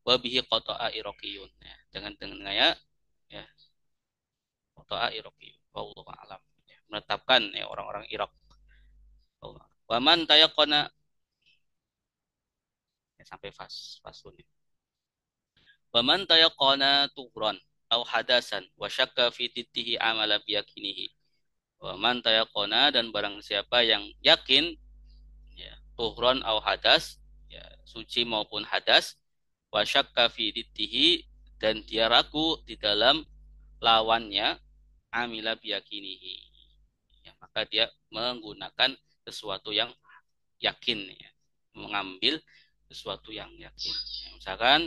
Wa bihi qata'a iraqiyun. Ya, dengan ya qata'a iraqiyun. Wallahu a'lam. Ya, menetapkan, ya orang-orang Irak. Wa man tayaqqana, ya, sampai fasun. Wa man tayaqqana tuhran au hadasan wa syakka fi tittihi amala biyakinihi. Wa man tayaqqana, dan barang siapa yang yakin, ya, tuhron au hadas, ya, suci maupun hadas, wa syakka fi tittihi, dan dia ragu di dalam lawannya, amila biyakinihi, ya, maka dia menggunakan sesuatu yang yakin, ya, mengambil sesuatu yang yakin. Ya, misalkan,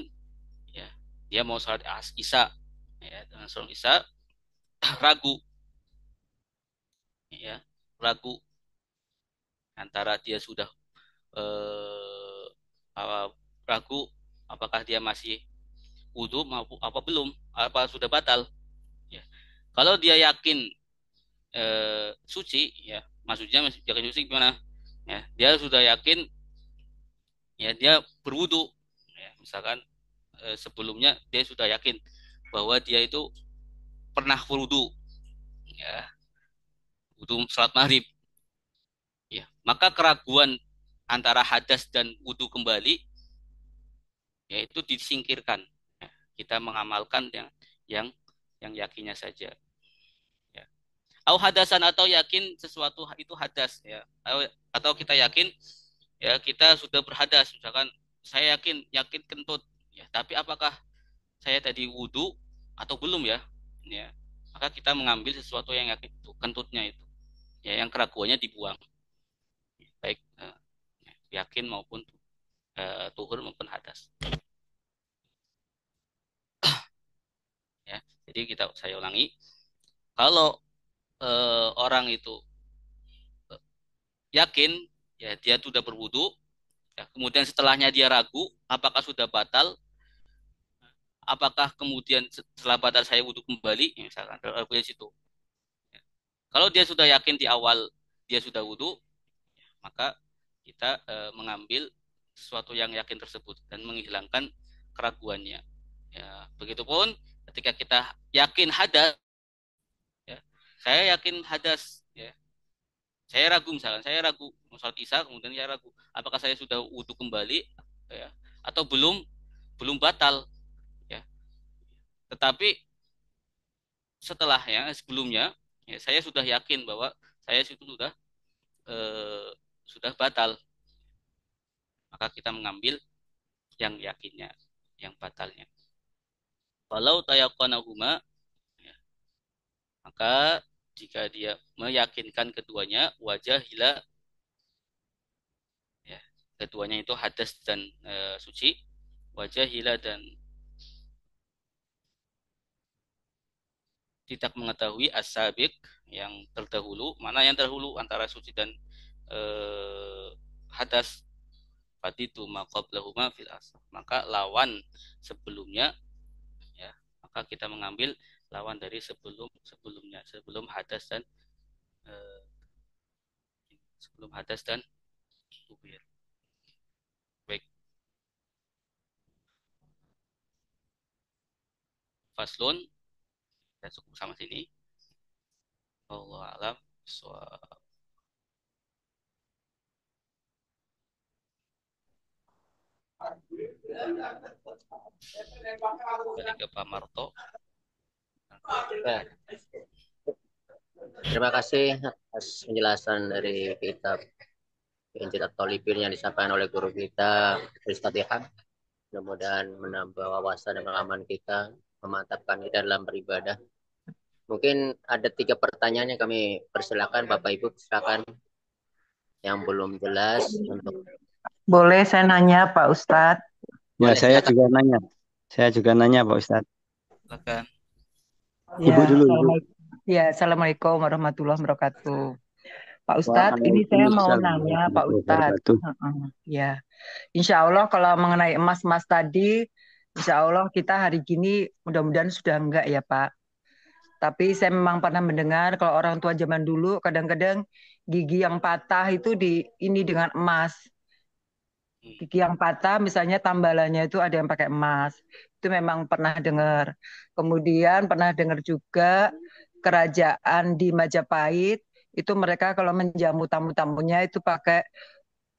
ya, dia mau sholat isya, ya, dengan sholat isya ragu, ya, ragu antara dia sudah eh, ragu apakah dia masih wudhu maupun apa belum, apa sudah batal, ya. Kalau dia yakin suci, ya maksudnya yakin suci gimana, ya dia sudah yakin, ya dia berwudhu, ya misalkan sebelumnya dia sudah yakin bahwa dia itu pernah berwudhu, ya wudhu sholat maghrib, ya maka keraguan antara hadas dan wudhu kembali, yaitu disingkirkan, ya, kita mengamalkan yang yang yakinnya saja, ya. Au hadasan, atau yakin sesuatu itu hadas, ya, atau kita yakin, ya kita sudah berhadas, misalkan saya yakin yakin kentut, ya tapi apakah saya tadi wudhu atau belum, ya, ya maka kita mengambil sesuatu yang yakin itu kentutnya itu, ya yang keraguannya dibuang, baik yakin maupun tuhur maupun hadas, ya. Jadi saya ulangi, kalau orang itu yakin, ya dia sudah berwudu, ya, kemudian setelahnya dia ragu apakah sudah batal, apakah kemudian setelah batal saya wudu kembali, ya, misalkan ragu di situ, ya. Kalau dia sudah yakin di awal dia sudah wudu, maka kita mengambil sesuatu yang yakin tersebut dan menghilangkan keraguannya, ya. Begitupun ketika kita yakin hadas, ya saya yakin hadas, ya saya ragu, misalkan saya ragu mau sholat isya, kemudian saya ragu apakah saya sudah wudhu kembali, ya atau belum, belum batal, ya tetapi setelahnya sebelumnya, ya saya sudah yakin bahwa saya itu eh, sudah batal, maka kita mengambil yang yakinnya, yang batalnya. Kalau tayaqqanahuma, ya, maka jika dia meyakinkan keduanya, wajah hila, ya keduanya itu hadas dan suci, wajahila dan tidak mengetahui as-sabiq yang terdahulu, mana yang terdahulu antara suci dan hadas, fatitu maqablahuma fil asr, maka lawan sebelumnya, ya, maka kita mengambil lawan dari sebelumnya, eh, sebelum hadas dan kubir. Baik, faslun, kita cukup sama sini. Allah alam. Balik ke Pak Marto.
Ya, terima kasih atas penjelasan dari kitab Injil At-Thalibin yang disampaikan oleh guru kita, Ustaz Ilham. Mudah-mudahan menambah wawasan dan pengalaman kita, memantapkan kita dalam beribadah. Mungkin ada 3 pertanyaan yang kami persilakan, Bapak Ibu, silakan yang belum jelas untuk.
Boleh saya nanya Pak Ustadz?
Ya,
Boleh,
saya
silakan.
juga nanya. Saya juga nanya, Pak Ustadz.
Silakan.
Ibu
Ya,
dulu, Ibu.
Assalamualaikum warahmatullahi wabarakatuh. Pak Ustadz, ini saya mau
Waalaikumsalam
nanya Pak
warahmatullahi
Ustadz.
wabarakatuh.
Ya, Insya Allah kalau mengenai emas-emas tadi, Insya Allah kita hari gini mudah-mudahan sudah enggak ya Pak. Tapi saya memang pernah mendengar kalau orang tua zaman dulu kadang-kadang gigi yang patah itu ini dengan emas. Gigi yang patah misalnya tambalannya itu ada yang pakai emas. Itu memang pernah dengar. Kemudian pernah dengar juga kerajaan di Majapahit itu mereka kalau menjamu tamu-tamunya itu pakai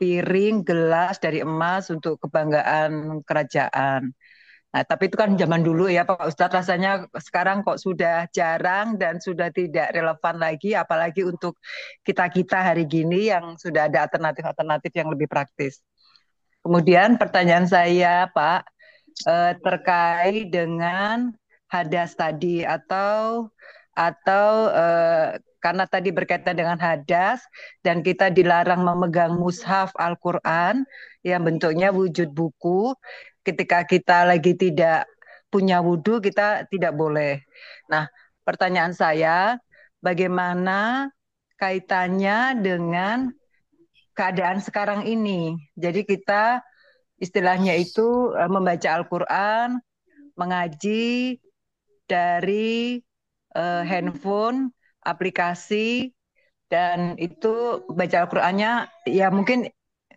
piring, gelas dari emas untuk kebanggaan kerajaan. Nah, tapi itu kan zaman dulu ya Pak Ustadz, rasanya sekarang kok sudah jarang dan sudah tidak relevan lagi, apalagi untuk kita-kita hari gini yang sudah ada alternatif-alternatif yang lebih praktis. Kemudian pertanyaan saya Pak, terkait dengan hadas tadi atau karena tadi berkaitan dengan hadas dan kita dilarang memegang mushaf Al-Qur'an yang bentuknya wujud buku, ketika kita lagi tidak punya wudhu kita tidak boleh. Nah, pertanyaan saya, bagaimana kaitannya dengan keadaan sekarang ini? Jadi kita istilahnya itu membaca Al-Qur'an, mengaji dari handphone, aplikasi, dan itu baca Al-Qur'annya ya mungkin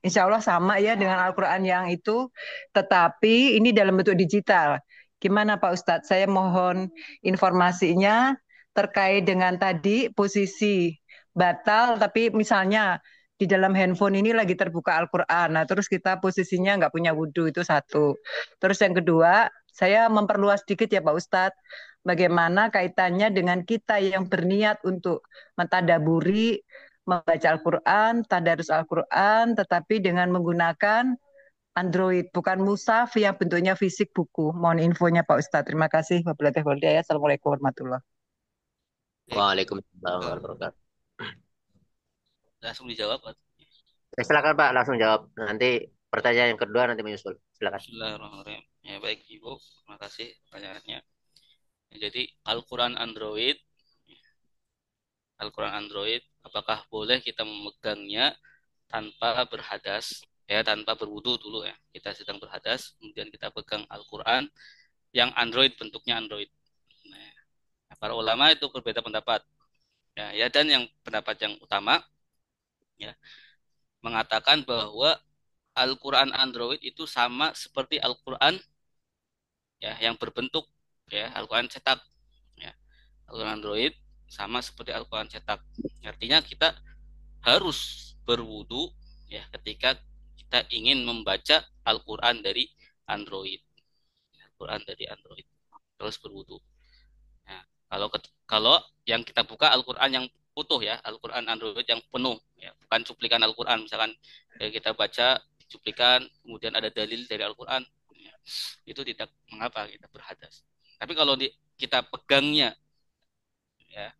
insya Allah sama ya dengan Al-Qur'an yang itu, tetapi ini dalam bentuk digital. Gimana Pak Ustadz? Saya mohon informasinya terkait dengan tadi posisi batal, tapi misalnya di dalam handphone ini lagi terbuka Al-Qur'an. Nah, terus kita posisinya nggak punya wudhu, itu satu. Terus yang kedua, saya memperluas sedikit ya Pak Ustadz, bagaimana kaitannya dengan kita yang berniat untuk mentadaburi, membaca Al-Quran, tadarus Al-Quran, tetapi dengan menggunakan Android, bukan mushaf yang bentuknya fisik buku. Mohon infonya Pak Ustadz. Terima kasih. Wabillahi taufiq wal hidayah. Assalamualaikum warahmatullahi wabarakatuh.
Waalaikumsalam warahmatullahi wabarakatuh.
Langsung dijawab.
Silakan Pak, langsung jawab. Nanti pertanyaan yang kedua nanti menyusul. Silakan.
Bismillahirrahmanirrahim. Ya, baik Ibu, terima kasih pertanyaannya. Jadi Al-Quran Android, apakah boleh kita memegangnya tanpa berhadas, ya, tanpa berwudu dulu ya. Kita sedang berhadas, kemudian kita pegang Al-Quran yang Android, bentuknya Android. Nah, para ulama itu berbeda pendapat. Ya, dan yang pendapat yang utama ya mengatakan bahwa Al-Quran Android itu sama seperti Al-Quran ya yang berbentuk ya Al-Quran cetak ya. Al-Quran Android sama seperti Al-Quran cetak. Artinya kita harus berwudu ya ketika kita ingin membaca Al-Quran dari Android. Al-Quran dari Android terus berwudu. Nah, kalau yang kita buka Al-Quran yang utuh ya, Al-Quran Android yang penuh ya, bukan cuplikan Al-Quran misalkan ya, kita baca cuplikan kemudian ada dalil dari Al-Quran ya, itu tidak mengapa kita berhadas. Tapi kalau kita pegangnya ya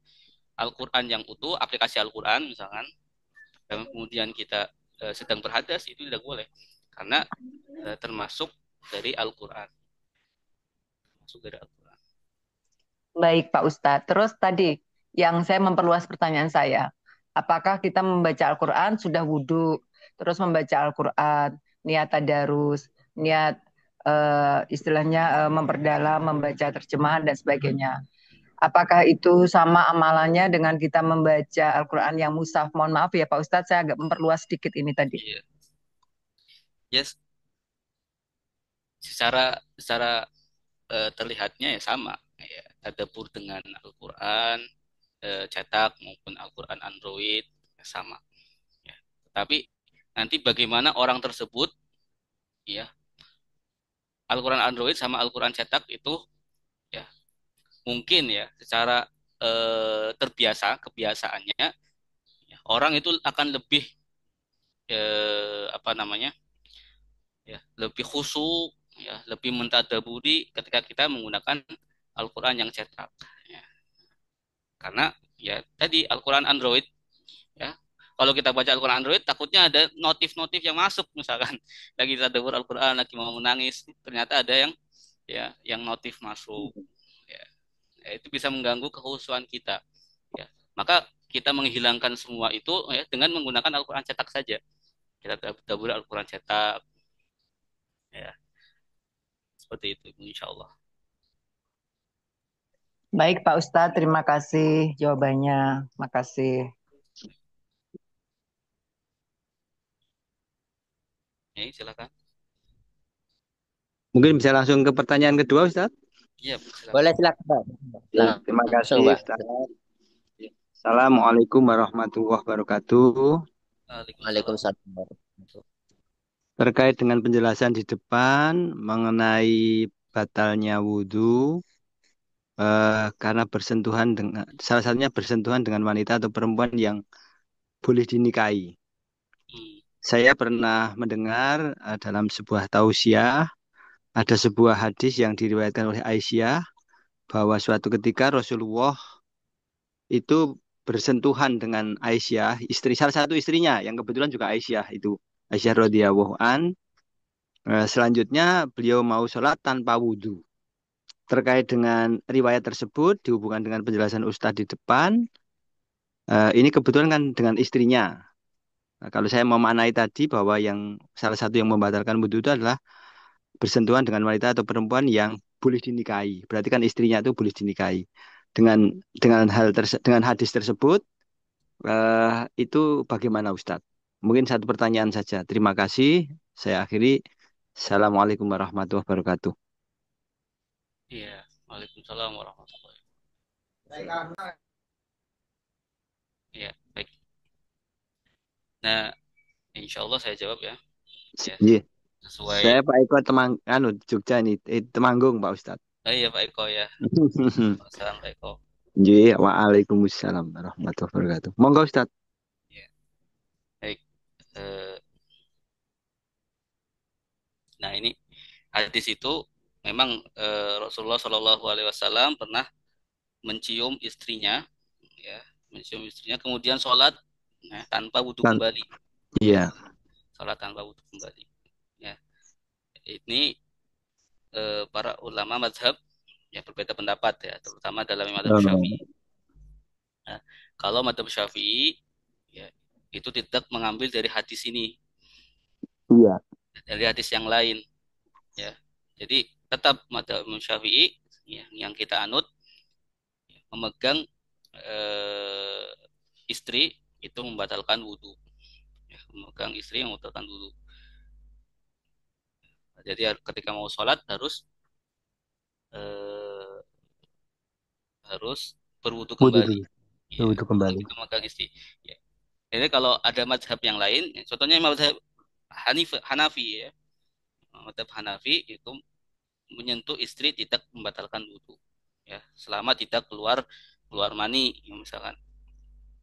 Al-Quran yang utuh, aplikasi Al-Quran misalkan, dan kemudian kita sedang berhadas, itu tidak boleh karena termasuk dari Al-Quran. Masuk dari Al-Quran.
Baik, Pak Ustadz. Terus tadi yang saya memperluas pertanyaan saya, apakah kita membaca Al-Quran sudah wudhu, terus membaca Al-Quran, niat tadarus, niat istilahnya memperdalam, membaca terjemahan dan sebagainya. Apakah itu sama amalannya dengan kita membaca Al-Quran yang mushaf? Mohon maaf ya Pak Ustadz, saya agak memperluas sedikit ini tadi.
Iya. Yes, secara secara terlihatnya ya sama. Ya, tadabbur dengan Al-Quran cetak maupun Al-Quran Android ya sama. Ya. Tapi nanti bagaimana orang tersebut, ya, Al-Quran Android sama Al-Quran cetak itu, ya, mungkin ya secara terbiasa kebiasaannya, ya, orang itu akan lebih apa namanya, ya, lebih khusyuk, ya, lebih mentadaburi ketika kita menggunakan Al-Quran yang cetak, ya. Karena ya tadi Al-Quran Android, ya, kalau kita baca Al-Quran Android takutnya ada notif-notif yang masuk, misalkan lagi tadabbur Al-Quran, lagi mau menangis, ternyata ada yang, ya, yang notif masuk, ya. Ya, itu bisa mengganggu kekhusyuan kita, ya. Maka kita menghilangkan semua itu, ya, dengan menggunakan Al-Quran cetak saja. Kita tadabbur Al-Quran cetak, ya, seperti itu insya Allah.
Baik Pak Ustadz, terima kasih jawabannya. Makasih.
Ya, silakan.
Mungkin bisa langsung ke pertanyaan kedua, Ustaz.
Iya, silakan.
Boleh, silakan, Pak.
Ya, terima
Langsung,
kasih,
Pak.
Ustaz. Assalamualaikum warahmatullahi wabarakatuh.
Waalaikumsalam.
Terkait dengan penjelasan di depan mengenai batalnya wudhu, karena bersentuhan dengan salah satunya bersentuhan dengan wanita atau perempuan yang boleh dinikahi. Saya pernah mendengar dalam sebuah tausiah ada sebuah hadis yang diriwayatkan oleh Aisyah bahwa suatu ketika Rasulullah itu bersentuhan dengan Aisyah, istri salah satu istrinya yang kebetulan juga Aisyah itu Aisyah radhiyallahu an. Selanjutnya beliau mau sholat tanpa wudhu. Terkait dengan riwayat tersebut dihubungkan dengan penjelasan Ustadz di depan, ini kebetulan kan dengan istrinya. Nah, kalau saya memaknai tadi bahwa yang salah satu yang membatalkan wudhu itu adalah bersentuhan dengan wanita atau perempuan yang boleh dinikahi. Berarti kan istrinya itu boleh dinikahi. Dengan hadis tersebut, itu bagaimana Ustadz? Mungkin satu pertanyaan saja. Terima kasih. Saya akhiri. Assalamualaikum warahmatullahi wabarakatuh.
Iya, waalaikumsalam warahmatullahi wabarakatuh. Iya, baik. Nah, insya Allah saya jawab ya. Ya,
Iya.
sesuai.
Saya Pak Eko Jogja ini, Temanggung Pak Ustadz.
Oh iya Pak Eko ya. Salam Pak Eko.
Iya, waalaikumsalam warahmatullahi wabarakatuh. Monggo Ustadz.
Ya. Baik. Nah ini hadis itu memang Rasulullah Shallallahu Alaihi Wasallam pernah mencium istrinya, ya, mencium istrinya, kemudian sholat, nah, tanpa wudhu kembali.
Iya.
Sholat tanpa wudhu kembali. Ya. Ini para ulama mazhab ya berbeda pendapat ya, terutama dalam mazhab Syafi'i. Nah, kalau mazhab Syafi'i ya itu tidak mengambil dari hadis ini.
Iya.
Dari hadis yang lain ya. Jadi tetap mazhab Syafi'i ya, yang kita anut ya, memegang istri itu membatalkan wudhu. Ya, memegang istri yang membatalkan wudhu. Jadi ketika mau sholat eh, harus berwudhu kembali. Ya,
Berwudhu kembali.
kita memegang istri. Ya. Jadi kalau ada mazhab yang lain, ya, contohnya mazhab Hanafi ya, mazhab Hanafi itu menyentuh istri tidak membatalkan wudhu. Ya, selama tidak keluar mani, ya, misalkan,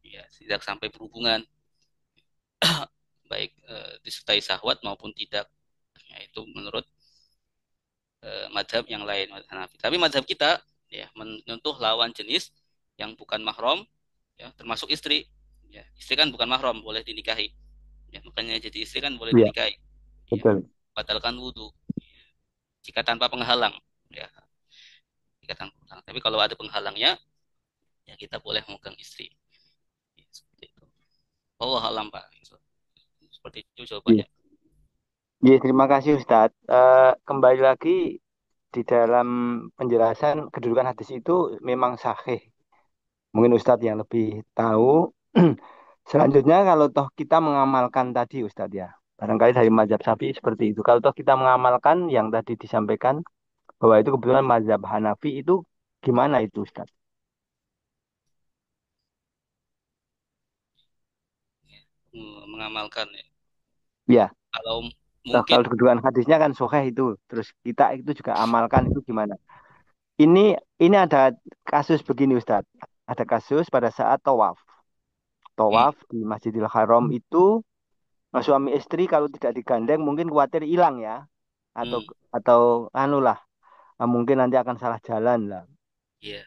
ya, tidak sampai berhubungan, baik disertai syahwat maupun tidak. Ya, itu menurut mazhab yang lain, mazhab Hanafi. Tapi mazhab kita ya menyentuh lawan jenis yang bukan mahram, ya, termasuk istri. Ya, istri kan bukan mahram, boleh dinikahi. Ya, makanya jadi istri kan boleh
Iya,
dinikahi. Ya,
betul.
batalkan wudhu. jika tanpa penghalang, ya, jika tanpa penghalang. Tapi kalau ada penghalangnya, ya kita boleh memegang istri. Ya, seperti itu. Allah alam Pak. Seperti itu
Iya.
jawabannya.
Iya, terima kasih Ustadz. Kembali lagi di dalam penjelasan kedudukan hadis itu memang sahih. Mungkin Ustadz yang lebih tahu. Selanjutnya kalau toh kita mengamalkan tadi Ustadz ya. Barangkali dari mazhab Syafi'i seperti itu. Kalau toh kita mengamalkan yang tadi disampaikan bahwa itu kebetulan mazhab Hanafi itu gimana itu Ustadz?
Mengamalkan ya.
Ya,
Kalau
toh
mungkin
kalau kedudukan hadisnya kan sahih itu. Terus kita itu juga amalkan itu gimana? Ini ada kasus begini Ustadz. Ada kasus pada saat tawaf.
hmm,
Tawaf di Masjidil Haram itu suami istri kalau tidak digandeng mungkin khawatir hilang ya. Atau
hmm,
atau anulah mungkin nanti akan salah jalan lah.
iya,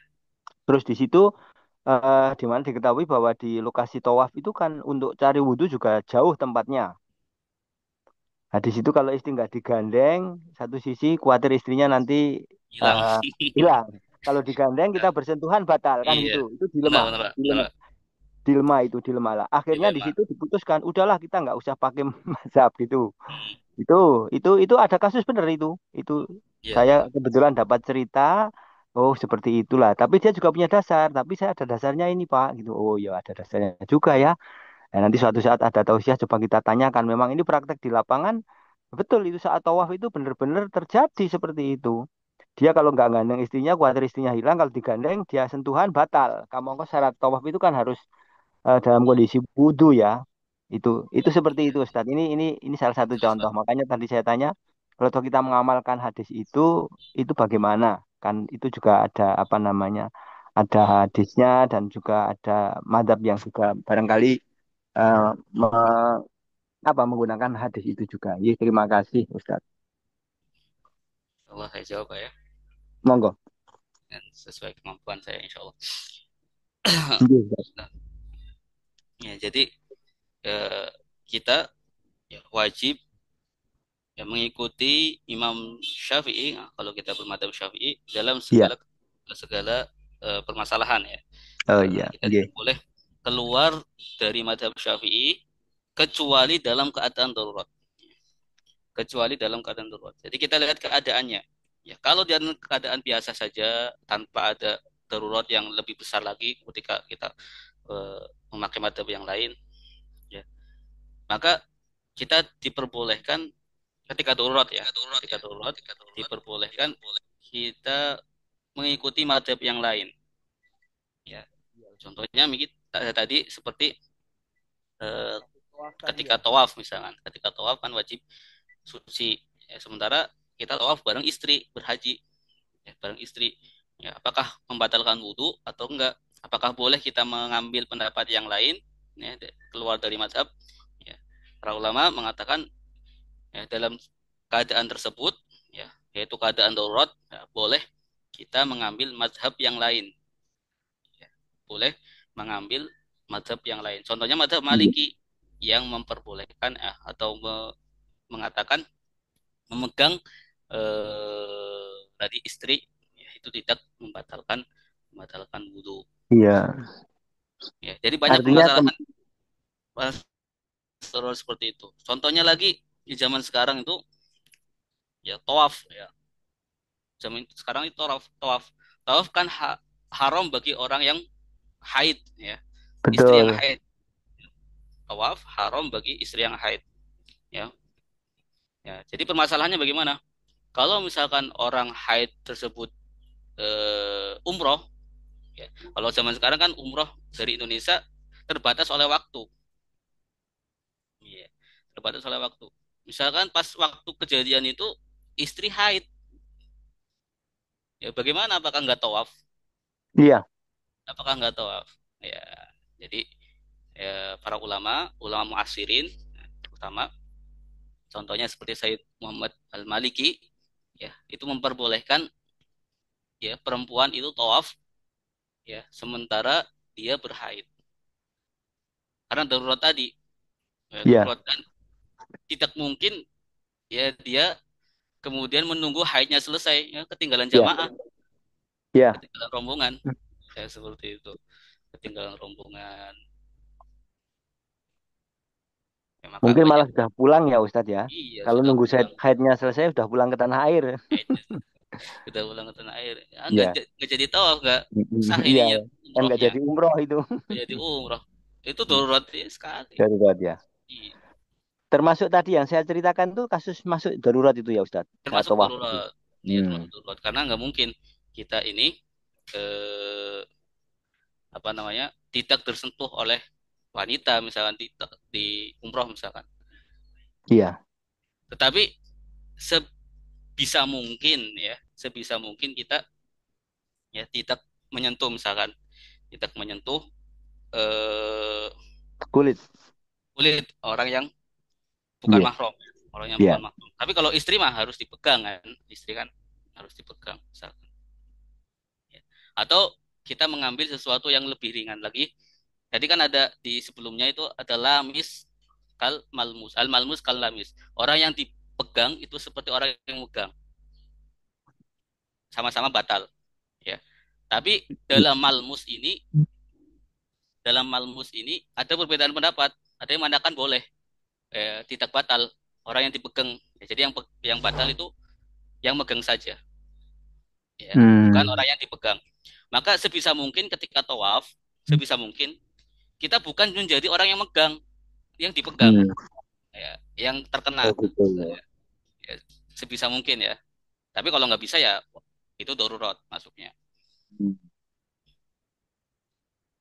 Terus di situ di mana diketahui bahwa di lokasi tawaf itu kan untuk cari wudhu juga jauh tempatnya. Nah, di situ kalau istri nggak digandeng, satu sisi khawatir istrinya nanti
hilang.
eh, hilang. Kalau digandeng kita bersentuhan batal kan
Iya,
gitu. Itu
benar
dilema,
benar Pak, benar
dilema,
Pak.
dilema lah. Akhirnya di
Dilema.
situ diputuskan, udahlah kita nggak usah pakai mazhab gitu.
Hmm,
Itu itu ada kasus bener itu. Itu
iya,
saya kebetulan dapat cerita. Oh seperti itulah. Tapi dia juga punya dasar. Tapi saya ada dasarnya ini Pak. Gitu. Oh ya ada dasarnya juga ya. Nah, nanti suatu saat ada tausiah coba kita tanyakan. Memang ini praktek di lapangan. Betul itu saat tawaf itu benar-benar terjadi seperti itu. Dia kalau nggak gandeng istrinya, khawatir istrinya hilang. Kalau digandeng, dia sentuhan batal. Kamu kok syarat tawaf itu kan harus dalam kondisi wudhu ya. Itu seperti
iya,
itu Ustaz. Ini salah satu
jelas
contoh.
Pak.
Makanya tadi saya tanya, kalau toh kita mengamalkan hadis itu bagaimana? Kan itu juga ada apa namanya? Ada hadisnya dan juga ada madhab yang juga barangkali eh, me- menggunakan hadis itu juga. Iya, terima kasih Ustaz.
Allah saya jawab Pak ya,
Monggo.
dan sesuai kemampuan saya insya Allah.
Iya, Ustaz.
Nah, ya, jadi eh, kita ya, wajib ya, mengikuti Imam Syafi'i. Nah, kalau kita bermadhab Syafi'i dalam
Iya.
segala segala permasalahan ya,
Oh
karena
iya.
kita
Iya.
tidak boleh keluar dari madhab Syafi'i kecuali dalam keadaan darurat. Kecuali dalam keadaan darurat. Jadi kita lihat keadaannya. Ya, kalau dalam keadaan biasa saja tanpa ada darurat yang lebih besar lagi ketika kita memakai madhab yang lain, ya, maka kita diperbolehkan ketika darurat ya, ketika darurat diperbolehkan kita mengikuti madhab yang lain. Ya, contohnya tadi seperti eh, ketika tawaf misalkan, ketika tawaf kan wajib suci. Ya, sementara kita tawaf bareng istri berhaji, ya, bareng istri. Ya, apakah membatalkan wudhu atau enggak? Apakah boleh kita mengambil pendapat yang lain, ya, keluar dari mazhab? Ya, para ulama mengatakan ya, dalam keadaan tersebut, ya, yaitu keadaan darurat, ya, boleh kita mengambil mazhab yang lain. Ya, boleh mengambil mazhab yang lain. Contohnya mazhab
Iya.
Maliki yang memperbolehkan atau mengatakan memegang tadi istri ya, itu tidak membatalkan wudhu.
Iya.
Ya, jadi banyak
Artinya
permasalahan seperti itu. Contohnya lagi di zaman sekarang itu ya tawaf ya. Zaman sekarang itu tawaf tawaf tawaf kan haram bagi orang yang haid ya. Istri yang
betul.
haid. Tawaf haram bagi istri yang haid ya. Ya, jadi permasalahannya bagaimana? Kalau misalkan orang haid tersebut umroh. Ya. Kalau zaman sekarang kan umroh dari Indonesia terbatas oleh waktu. Iya, terbatas oleh waktu. Misalkan pas waktu kejadian itu istri haid, ya bagaimana? Apakah nggak tawaf?
Iya.
Apakah nggak tawaf? Ya, jadi ya, para ulama muasirin, terutama contohnya seperti Said Muhammad Al-Maliki, ya itu memperbolehkan ya perempuan itu tawaf, ya sementara dia berhaid. Karena darurat tadi, ya,
Iya.
darurat kan tidak mungkin ya dia kemudian menunggu haidnya selesai, ya, ketinggalan
Ya,
jamaah,
ya.
ketinggalan rombongan, ya seperti itu, ketinggalan rombongan. Ya, maka
Mungkin
banyak,
malah sudah pulang ya Ustadz ya.
iya
Kalau
sudah
nunggu
pulang,
haidnya selesai sudah pulang ke tanah air.
haidnya sudah pulang ke tanah air, ya,
Iya.
nggak jadi tawaf, nggak sah
Iya,
ininya
kan nggak
umrohnya,
jadi umroh itu.
nggak jadi umroh, itu darurat sekali.
Darurat ya.
Iya.
Termasuk tadi yang saya ceritakan tuh kasus masuk darurat itu ya Ustadz. Saat
Termasuk
tawaf itu.
darurat, ya
Hmm.
termasuk darurat karena nggak mungkin kita ini apa namanya tidak tersentuh oleh wanita misalkan di umroh misalkan,
Iya.
tetapi sebisa mungkin ya sebisa mungkin kita ya tidak menyentuh misalkan tidak menyentuh eh,
Kulit.
kulit orang yang bukan
Iya.
mahram, orang yang bukan
Iya.
mahram. Tapi kalau istri mah harus dipegang kan, istri kan harus dipegang misalkan, ya. Atau kita mengambil sesuatu yang lebih ringan lagi. Tadi kan ada di sebelumnya itu ada lamis kal malmus, al malmus kal lamis. Orang yang dipegang itu seperti orang yang megang, sama-sama batal, ya. Tapi dalam malmus ini ada perbedaan pendapat. Ada yang mengatakan boleh, tidak batal orang yang dipegang. Ya, jadi yang batal itu yang megang saja, ya, bukan
Hmm.
orang yang dipegang. Maka sebisa mungkin ketika tawaf, sebisa mungkin kita bukan menjadi orang yang megang, yang dipegang,
Hmm.
ya, yang terkena,
Oh gitu ya.
ya, sebisa mungkin ya. Tapi kalau nggak bisa ya itu darurat masuknya.
Hmm.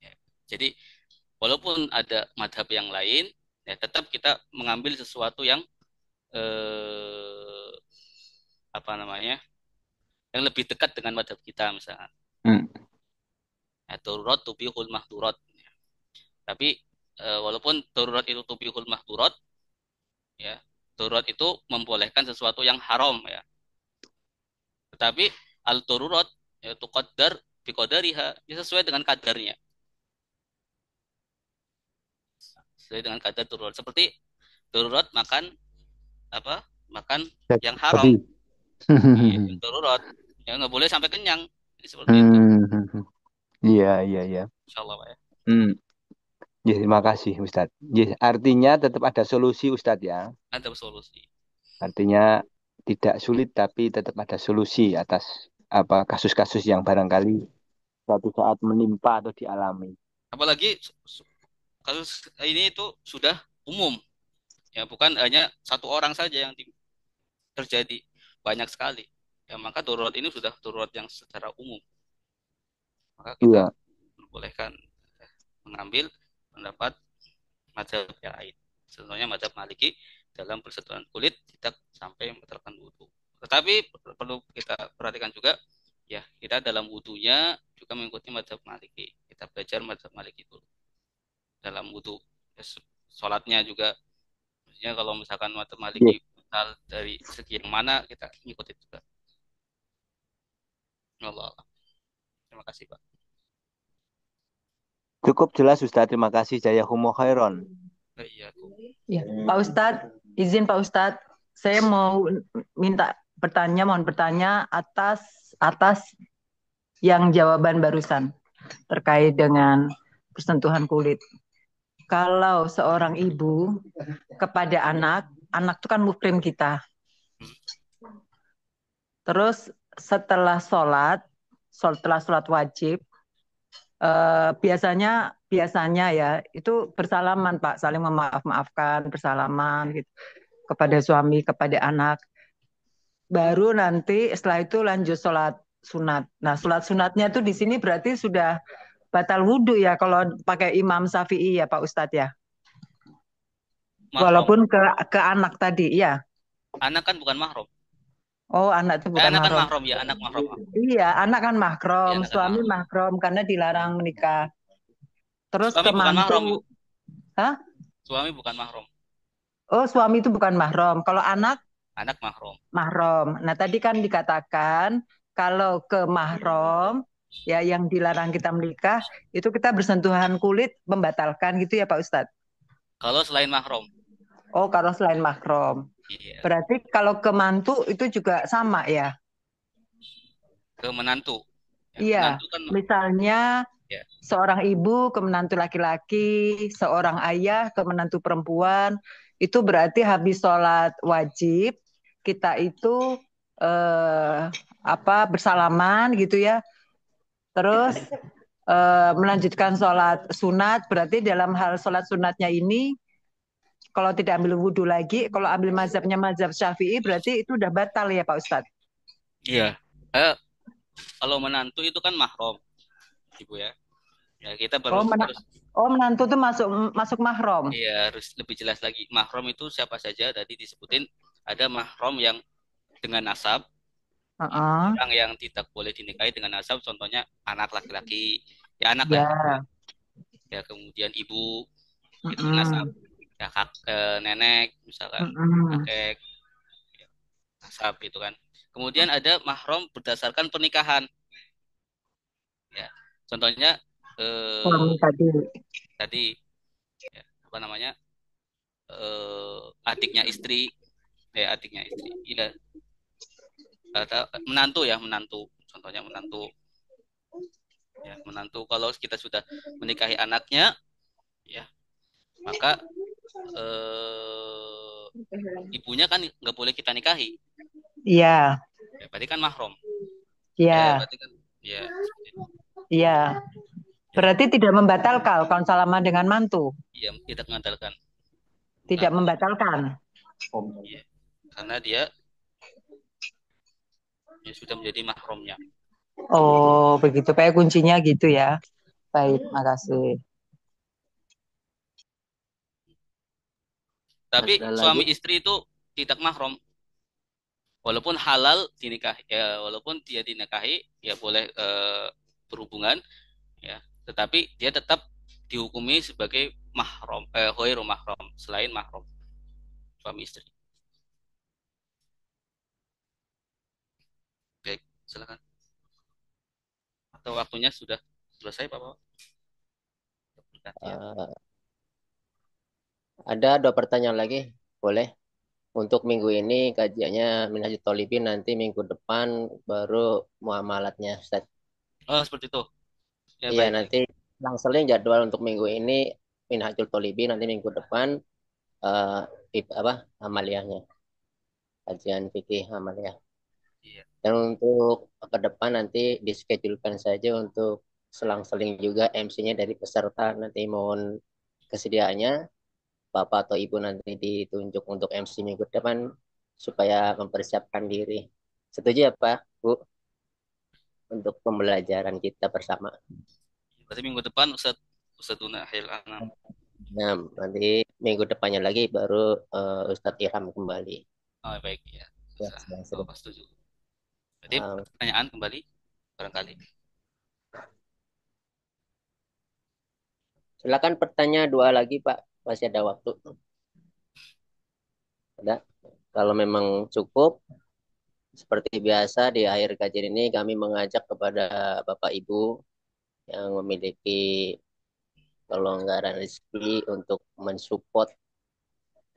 Ya. Jadi walaupun ada madhab yang lain, ya tetap kita mengambil sesuatu yang eh, apa namanya, yang lebih dekat dengan madhab kita misalnya.
Hmm.
Ya, darurat tubihul mahdurat. Tapi walaupun darurat itu tubihul mahdurat, ya darurat itu membolehkan sesuatu yang haram ya. Tetapi al darurat yaitu qadar biqadariha, ya sesuai dengan kadarnya. Sesuai dengan kadar darurat. Seperti darurat makan apa? Makan yang haram.
Tapi.
Iya, yang darurat. Ya nggak boleh sampai kenyang. Ini seperti itu.
Hmm. Iya, iya, iya.
Insya Allah Pak ya.
Hmm. Ya, terima kasih Ustadz. Ya, artinya tetap ada solusi Ustadz ya.
Ada solusi.
Artinya tidak sulit tapi tetap ada solusi atas apa kasus-kasus yang barangkali suatu saat menimpa atau dialami.
Apalagi kasus ini itu sudah umum. Ya bukan hanya satu orang saja yang terjadi, banyak sekali. Ya maka darurat ini sudah darurat yang secara umum. Maka kita
Iya.
bolehkan mengambil pendapat mazhab yang lain. Sebenarnya mazhab Maliki dalam persentuhan kulit tidak sampai membatalkan wudhu. Tetapi perlu kita perhatikan juga, ya kita dalam wudhunya juga mengikuti mazhab Maliki. Kita belajar mazhab Maliki dulu dalam wudhu. Ya, sholatnya juga, maksudnya kalau misalkan mazhab
Iya.
Maliki batal dari segi yang mana kita mengikuti juga. Allah. Terima kasih Pak.
Cukup jelas Ustadz. Terima kasih Jazakumullah khairon.
Iya,
Ya, Pak Ustadz, izin Pak Ustadz, saya mau mohon bertanya atas yang jawaban barusan terkait dengan persentuhan kulit. Kalau seorang ibu kepada anak itu kan muhrim kita. Terus setelah sholat wajib, biasanya ya itu bersalaman Pak, saling memaafkan, bersalaman gitu kepada suami, kepada anak. Baru nanti setelah itu lanjut sholat sunat. Nah, sholat sunatnya tuh di sini berarti sudah batal wudhu ya kalau pakai Imam Syafi'i ya Pak Ustadz ya.
mahram.
Walaupun ke anak tadi ya.
Anak kan bukan mahram.
Oh, anak itu bukan
Anak kan
mahram.
mahram ya, anak mahram.
Iya, anak kan mahram,
Ya, anak kan
suami
mahram.
mahram karena dilarang menikah. Terus
Suami
ke
bukan mahram.
mantu, hah?
Suami bukan mahram.
Oh, suami itu bukan mahram. Kalau anak
Anak mahram.
mahram. Nah, tadi kan dikatakan kalau ke mahram ya yang dilarang kita menikah itu kita bersentuhan kulit membatalkan gitu ya Pak Ustadz.
Kalau selain mahram.
Oh, kalau selain mahram.
Iya,
Berarti kalau ke mantu itu juga sama ya?
ke menantu. Ya,
Iya,
menantu kan
misalnya
ya.
seorang ibu ke menantu laki-laki, seorang ayah ke menantu perempuan, itu berarti habis sholat wajib, kita itu bersalaman gitu ya, terus melanjutkan sholat sunat, berarti dalam hal sholat sunatnya ini, kalau tidak ambil wudhu lagi, kalau ambil mazhabnya mazhab Syafi'i, berarti itu udah batal ya Pak Ustadz?
Iya. Eh, kalau menantu itu kan mahram, Ibu ya. Ya, kita
Oh,
harus
menantu tuh masuk masuk mahram.
iya harus lebih jelas lagi. Mahram itu siapa saja tadi disebutin ada mahram yang dengan nasab, ya,
Heeh.
orang yang tidak boleh dinikahi dengan nasab, contohnya anak laki-laki, ya anak lah,
Ya.
ya kemudian ibu itu nasab,
Mm-mm.
ya nenek misalkan,
Mm-mm.
kakek, ya, nasab itu kan. Kemudian ada mahram berdasarkan pernikahan, ya contohnya
Suami
eh,
tadi.
tadi ya, apa namanya adiknya istri, adiknya istri, iya atau menantu ya menantu, contohnya menantu, ya menantu kalau kita sudah menikahi anaknya, ya maka ibunya kan nggak boleh kita nikahi,
Iya,
ya berarti kan mahram,
iya,
berarti kan ya seperti itu.
iya.
Ya,
Berarti tidak membatalkan kalau salaman dengan mantu.
ya tidak mengandalkan
Tidak membatalkan.
ya, karena dia ya, sudah menjadi mahramnya.
Oh, begitu. Kayak kuncinya gitu ya. Baik, makasih.
Tapi
Ada lagi?
suami istri itu tidak mahram, walaupun halal dinikahi, ya walaupun dia dinikahi ya boleh berhubungan, ya tetapi dia tetap dihukumi sebagai mahram, ghairu mahram, selain mahram suami istri. Oke, silakan. Atau waktunya sudah selesai, Bapak? Gantian.
Eh, ada 2 pertanyaan lagi, boleh? Untuk minggu ini kajiannya Minhajul Thalibin, nanti minggu depan baru muamalatnya, Ustaz.
Oh, seperti itu. Ya,
Iya,
baik, baik.
nanti seling jadwal untuk minggu ini Minhajul Thalibin, nanti minggu depan eh amaliyahnya, kajian fikih amaliyah.
Iya.
Dan untuk ke depan nanti dischedulkan saja untuk selang-seling juga MC-nya dari peserta. Nanti mohon kesediaannya Bapak atau Ibu nanti ditunjuk untuk MC minggu depan supaya mempersiapkan diri. Setuju ya Pak, Bu, untuk pembelajaran kita bersama.
Berarti minggu depan Ustadz Unahil Anam.
Nah, nanti minggu depannya lagi baru Ustadz Ilham kembali.
Oh, baik ya.
Ya,
Susah.
sudah.
Bapak setuju. Berarti pertanyaan kembali barangkali.
Silakan pertanyaan 2 lagi Pak, masih ada waktu. Ada. Kalau memang cukup, seperti biasa di akhir kajian ini kami mengajak kepada Bapak Ibu yang memiliki kelonggaran rezeki untuk mensupport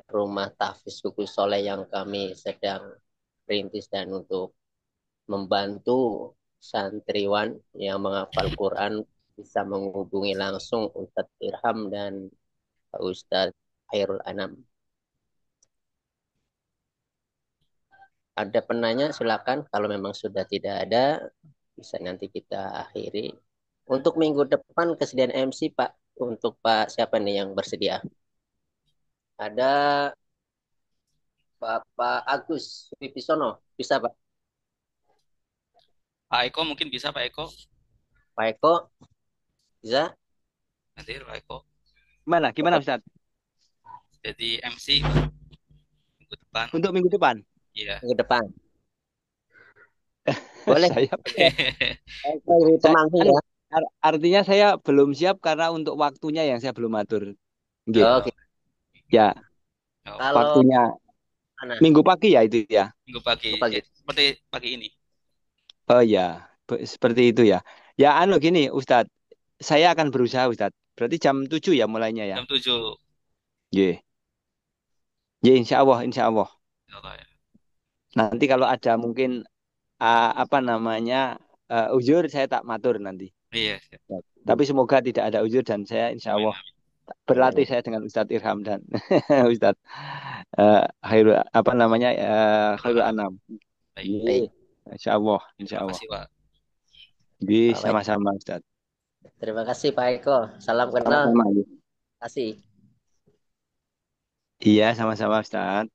rumah tahfiz Kuku Soleh yang kami sedang rintis dan untuk membantu santriwan yang menghafal Quran bisa menghubungi langsung Ustadz Irham dan Ustadz Khairul Anam. Ada penanya silakan, kalau memang sudah tidak ada bisa nanti kita akhiri. Untuk minggu depan kesediaan MC Pak, untuk Pak siapa nih yang bersedia? Ada Bapak Agus Wibisono, bisa Pak?
Pak Eko mungkin bisa, Pak Eko.
Pak Eko, bisa?
Nanti Pak Eko
Gimana Ustaz?
jadi MC minggu depan.
Untuk minggu depan?
Iya.
Minggu depan. Boleh.
Saya,
Pemangku ya.
artinya saya belum siap karena untuk waktunya yang saya belum atur. Nggih.
Oke.
Ya,
Oh,
Kalau
waktunya
mana?
minggu pagi ya itu ya.
minggu pagi.
Minggu pagi.
Ya, seperti pagi ini.
Oh ya, seperti itu ya. Ya gini Ustadz, saya akan berusaha Ustadz. Berarti jam 7 ya mulainya ya.
Jam 7.
Nggih. Ya insya Allah, insya Allah.
Allah ya.
Nanti kalau ada mungkin apa namanya uzur saya tak matur nanti.
Iya, siap.
Tapi semoga tidak ada uzur dan saya insya
Amin,
Allah
amin.
berlatih saya dengan Ustadz Irham dan Ustadz Khairul apa namanya
Khairul
Khairul
Anam.
Anam.
Baik.
Baik.
Iya, insya Allah, insya
Terima
Allah.
kasih, Pak.
Bisa
Baik.
sama-sama Ustadz.
Terima kasih Pak Eko. Salam kenal.
Sama-sama.
Terima kasih.
Iya, sama-sama Ustadz.